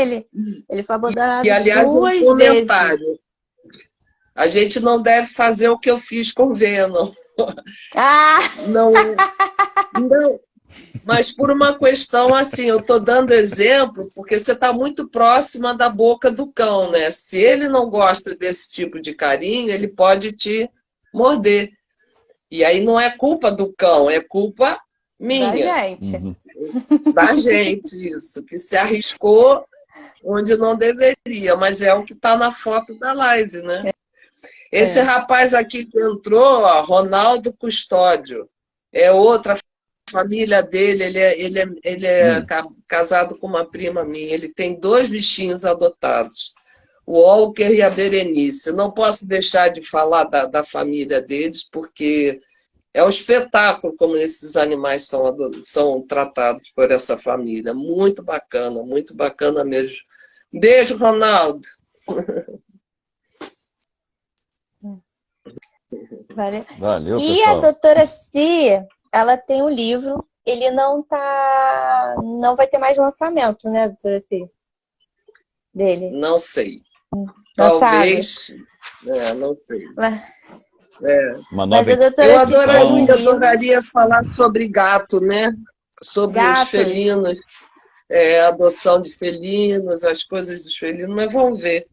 ele. Ele foi abandonado E, aliás, 2 comentário. vezes. A gente não deve fazer o que eu fiz com o Venom. Não, mas por uma questão assim, eu estou dando exemplo porque você está muito próxima da boca do cão, né? Se ele não gosta desse tipo de carinho, ele pode te morder. E aí não é culpa do cão, é culpa minha. Da gente. Da gente, isso. Que se arriscou onde não deveria, mas é o que está na foto da live, né? Esse rapaz aqui que entrou, ó, Ronaldo Custódio, é outra família dele, ele é casado com uma prima minha, ele tem 2 bichinhos adotados, o Walker e a Berenice. Não posso deixar de falar da família deles, porque é um espetáculo como esses animais são tratados por essa família. Muito bacana mesmo. Beijo, Ronaldo. Valeu, e pessoal. A doutora Cia, ela tem um livro, ele não vai ter mais lançamento, né, doutora Cia? Dele. Não sei. Talvez. Não sei. Mas eu adoraria falar sobre gato, né? Sobre os felinos, adoção de felinos, as coisas dos felinos, mas vamos ver.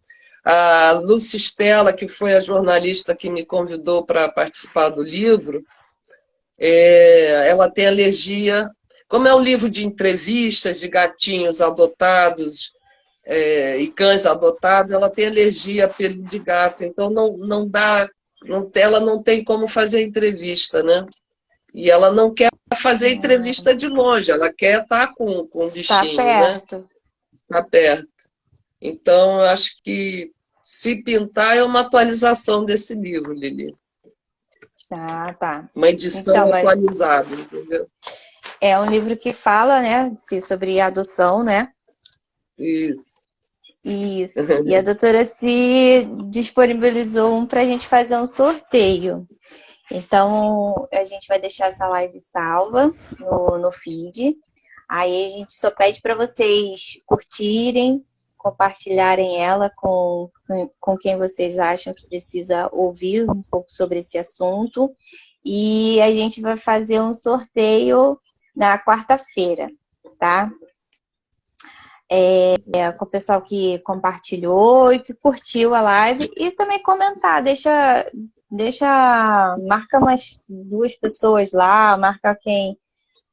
A Lúcia Stella, que foi a jornalista que me convidou para participar do livro, ela tem alergia. Como é um livro de entrevistas de gatinhos adotados e cães adotados, ela tem alergia a pelo de gato, então não dá, ela não tem como fazer entrevista, né? E ela não quer fazer entrevista de longe, ela quer estar com o bichinho, perto. Né? Tá perto. Então, eu acho que Se Pintar é uma atualização desse livro, Lili. Tá. Uma edição atualizada, entendeu? É um livro que fala, né, sobre adoção, né? Isso. E a doutora se disponibilizou para a gente fazer um sorteio. Então, a gente vai deixar essa live salva no feed. Aí a gente só pede para vocês curtirem, compartilharem ela com quem vocês acham que precisa ouvir um pouco sobre esse assunto. E a gente vai fazer um sorteio na quarta-feira, tá? Com o pessoal que compartilhou e que curtiu a live. E também comentar, marca umas 2 pessoas lá, marca quem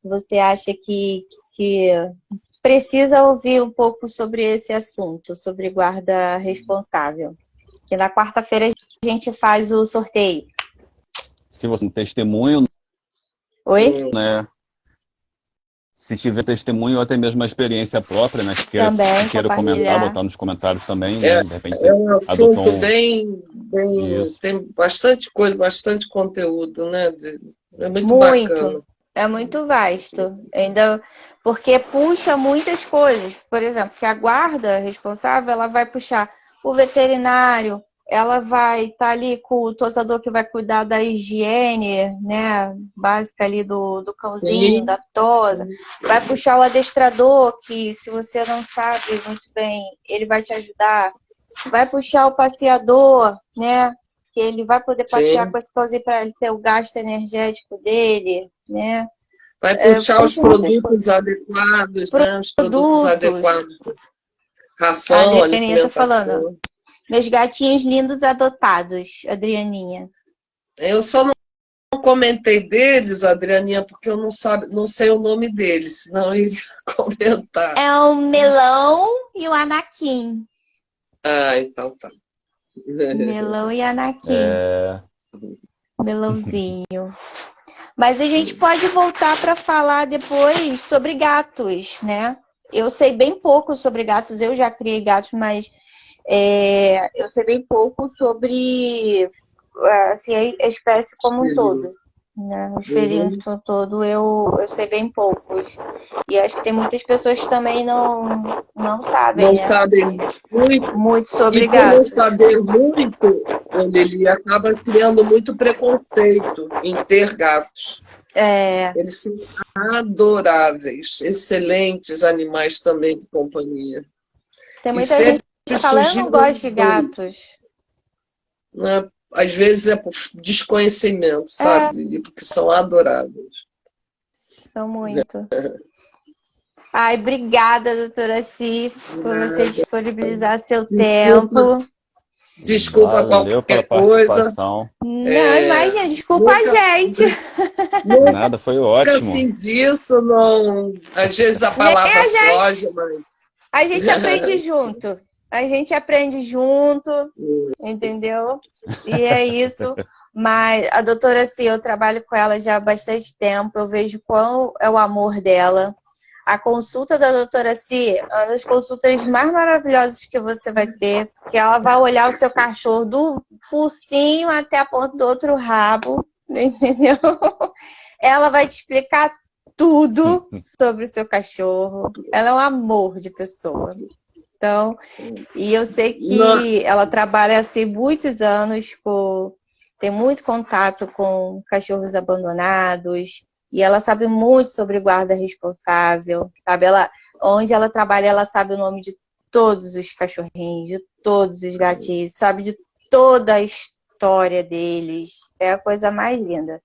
você acha que precisa ouvir um pouco sobre esse assunto, sobre guarda responsável. Que na quarta-feira a gente faz o sorteio. Se você tem testemunho, Oi? Né? Se tiver testemunho ou até mesmo uma experiência própria, né? Que queira comentar, botar nos comentários também, né? De repente, é um assunto bem tem bastante coisa, bastante conteúdo, né? É muito bacana. É muito vasto, ainda porque puxa muitas coisas. Por exemplo, que a guarda responsável, ela vai puxar o veterinário, ela vai estar ali com o tosador que vai cuidar da higiene, né, básica ali do cãozinho, da tosa. Vai puxar o adestrador, que se você não sabe muito bem, ele vai te ajudar. Vai puxar o passeador, né, que ele vai poder passear com esse cãozinho para ele ter o gasto energético dele, né? Vai puxar os produtos adequados, né? Os produtos adequados. Ração, alimentação. Tô falando. Meus gatinhos lindos adotados, Adrianinha. Eu só não comentei deles, Adrianinha, porque eu não sei o nome deles, senão eu iria comentar. É o Melão e o Anakin. Ah, então tá. Melão e Anakin. Melãozinho. Mas a gente pode voltar para falar depois sobre gatos, né? Eu sei bem pouco sobre gatos, eu já criei gatos, mas eu sei bem pouco sobre assim, a espécie como um todo. Né? Os felinos como um todo, eu sei bem poucos. E acho que tem muitas pessoas que também não sabem, Não né? sabem Muito sobre e por não gatos. saber muito, ele acaba criando muito preconceito em ter gatos. Eles são adoráveis, excelentes animais também de companhia. Tem E muita gente que fala, eu não surgiram gosto de dois, gatos. né? Às vezes é por desconhecimento, sabe? Porque são adoráveis. São muito. Ai, obrigada, doutora Si, por você disponibilizar seu tempo. Desculpa Valeu pela qualquer coisa. participação. Não, imagina, desculpa a gente. Nada, foi Nunca ótimo. fiz isso, não. Às vezes a palavra foge, mas. A gente aprende junto. A gente aprende junto, entendeu? E é isso. Mas a doutora Si, eu trabalho com ela já há bastante tempo. Eu vejo qual é o amor dela. A consulta da doutora Si é uma das consultas mais maravilhosas que você vai ter, porque ela vai olhar o seu cachorro do focinho até a ponta do outro rabo, entendeu? Ela vai te explicar tudo sobre o seu cachorro. Ela é um amor de pessoa. Então, e eu sei que ela trabalha assim muitos anos, tem muito contato com cachorros abandonados. E ela sabe muito sobre guarda responsável, sabe? Onde ela trabalha, ela sabe o nome de todos os cachorrinhos, de todos os gatinhos, sabe de toda a história deles. É a coisa mais linda.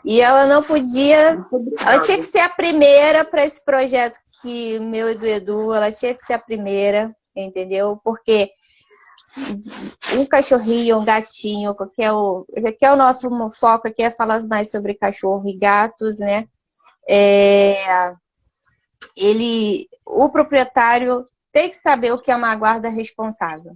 E ela não podia... Ela tinha que ser a primeira para esse projeto que meu e do Edu, ela tinha que ser a primeira, entendeu? Porque um cachorrinho, um gatinho, que é o nosso foco aqui, é falar mais sobre cachorro e gatos, né? O proprietário tem que saber o que é uma guarda responsável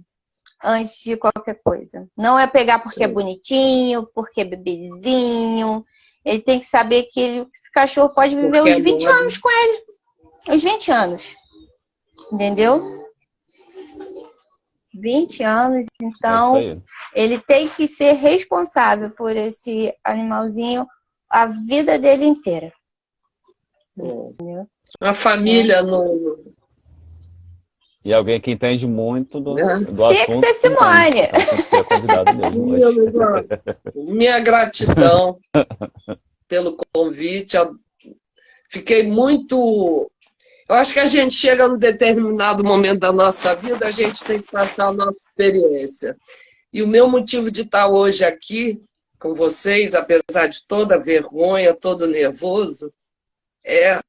antes de qualquer coisa. Não é pegar porque é bonitinho, porque é bebezinho. Ele tem que saber que esse cachorro pode viver uns 20 anos com ele. Uns 20 anos. Entendeu? 20 anos, então ele tem que ser responsável por esse animalzinho a vida dele inteira. A família não... E alguém que entende muito do assunto. Tinha que ser Simone. Então, tem que ser convidado mesmo. Minha gratidão pelo convite. Fiquei muito... Eu acho que a gente chega num determinado momento da nossa vida, a gente tem que passar a nossa experiência. E o meu motivo de estar hoje aqui com vocês, apesar de toda a vergonha, todo nervoso, é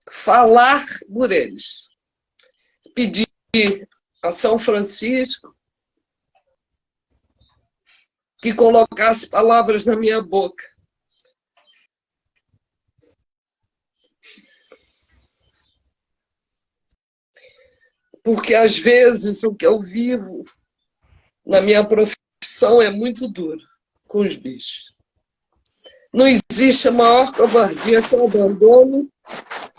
falar por eles. Pedir a São Francisco que colocasse palavras na minha boca. Porque, às vezes, o que eu vivo na minha profissão é muito duro com os bichos. Não existe a maior covardia que o abandono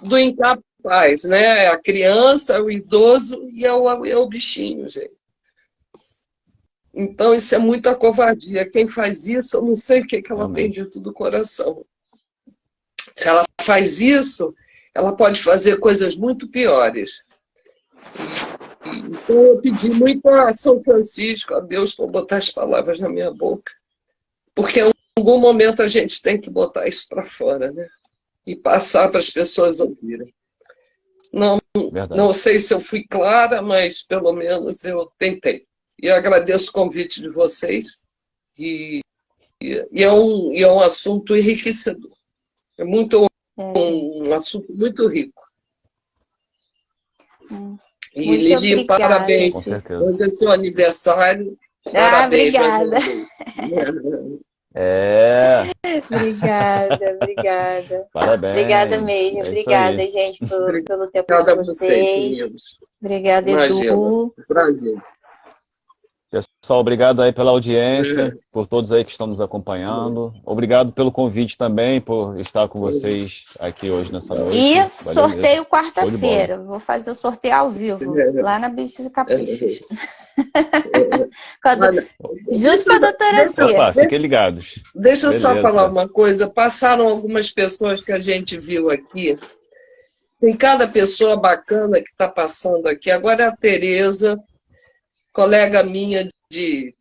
do incapaz, né? A criança, o idoso e é o bichinho, gente. Então, isso é muita covardia. Quem faz isso, eu não sei o que ela tem dentro do coração. Se ela faz isso, ela pode fazer coisas muito piores. Então, eu pedi muito a São Francisco, a Deus, para botar as palavras na minha boca. Porque em algum momento a gente tem que botar isso para fora, né? E passar para as pessoas ouvirem. Não sei se eu fui clara, mas pelo menos eu tentei. E eu agradeço o convite de vocês. E é um assunto enriquecedor. É um assunto muito rico. E, muito Lili, obrigada. parabéns. Com certeza. Hoje é seu aniversário. Parabéns. Obrigada. Obrigada. Parabéns. Obrigada mesmo. Obrigada, gente, pelo tempo de vocês. Obrigada, Imagina. Edu. Prazer. Pessoal, obrigado aí pela audiência, por todos aí que estão nos acompanhando. Obrigado pelo convite também, por estar com vocês aqui hoje nessa noite. E Valeu sorteio mesmo. Show de quarta-feira. bola. Vou fazer o sorteio ao vivo, lá na Bichos e Caprichos. Olha, Junto com a doutora deixa- C. Opa, fiquem ligados. Deixa eu só Beleza. falar uma coisa. Passaram algumas pessoas que a gente viu aqui. Tem cada pessoa bacana que está passando aqui. Agora é a Tereza, colega minha de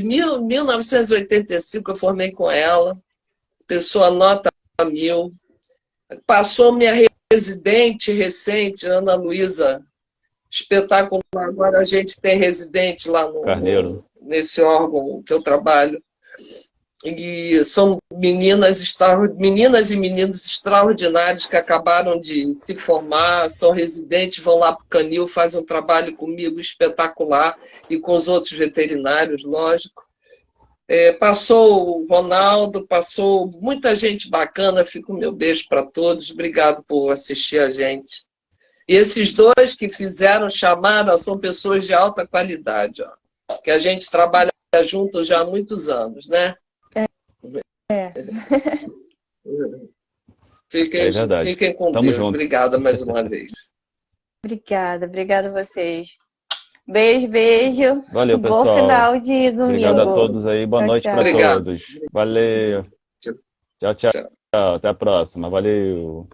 1985, eu formei com ela. Pessoa nota 1000. Passou minha residente recente, Ana Luísa, espetacular. Agora a gente tem residente lá Carneiro. nesse órgão que eu trabalho. E são meninas e meninos extraordinários que acabaram de se formar, são residentes, vão lá para o Canil, fazem um trabalho comigo espetacular e com os outros veterinários, lógico. Passou o Ronaldo, passou muita gente bacana, fica o meu beijo para todos, obrigado por assistir a gente. E esses dois que chamaram, são pessoas de alta qualidade, ó, que a gente trabalha juntos já há muitos anos, né? Fiquem com Tamo Deus. junto. Obrigada mais uma vez. Obrigada a vocês. Beijo. Valeu, Bom pessoal. final de domingo. Obrigado a todos aí. Boa noite para Obrigado. todos. Valeu. Tchau. Até a próxima. Valeu.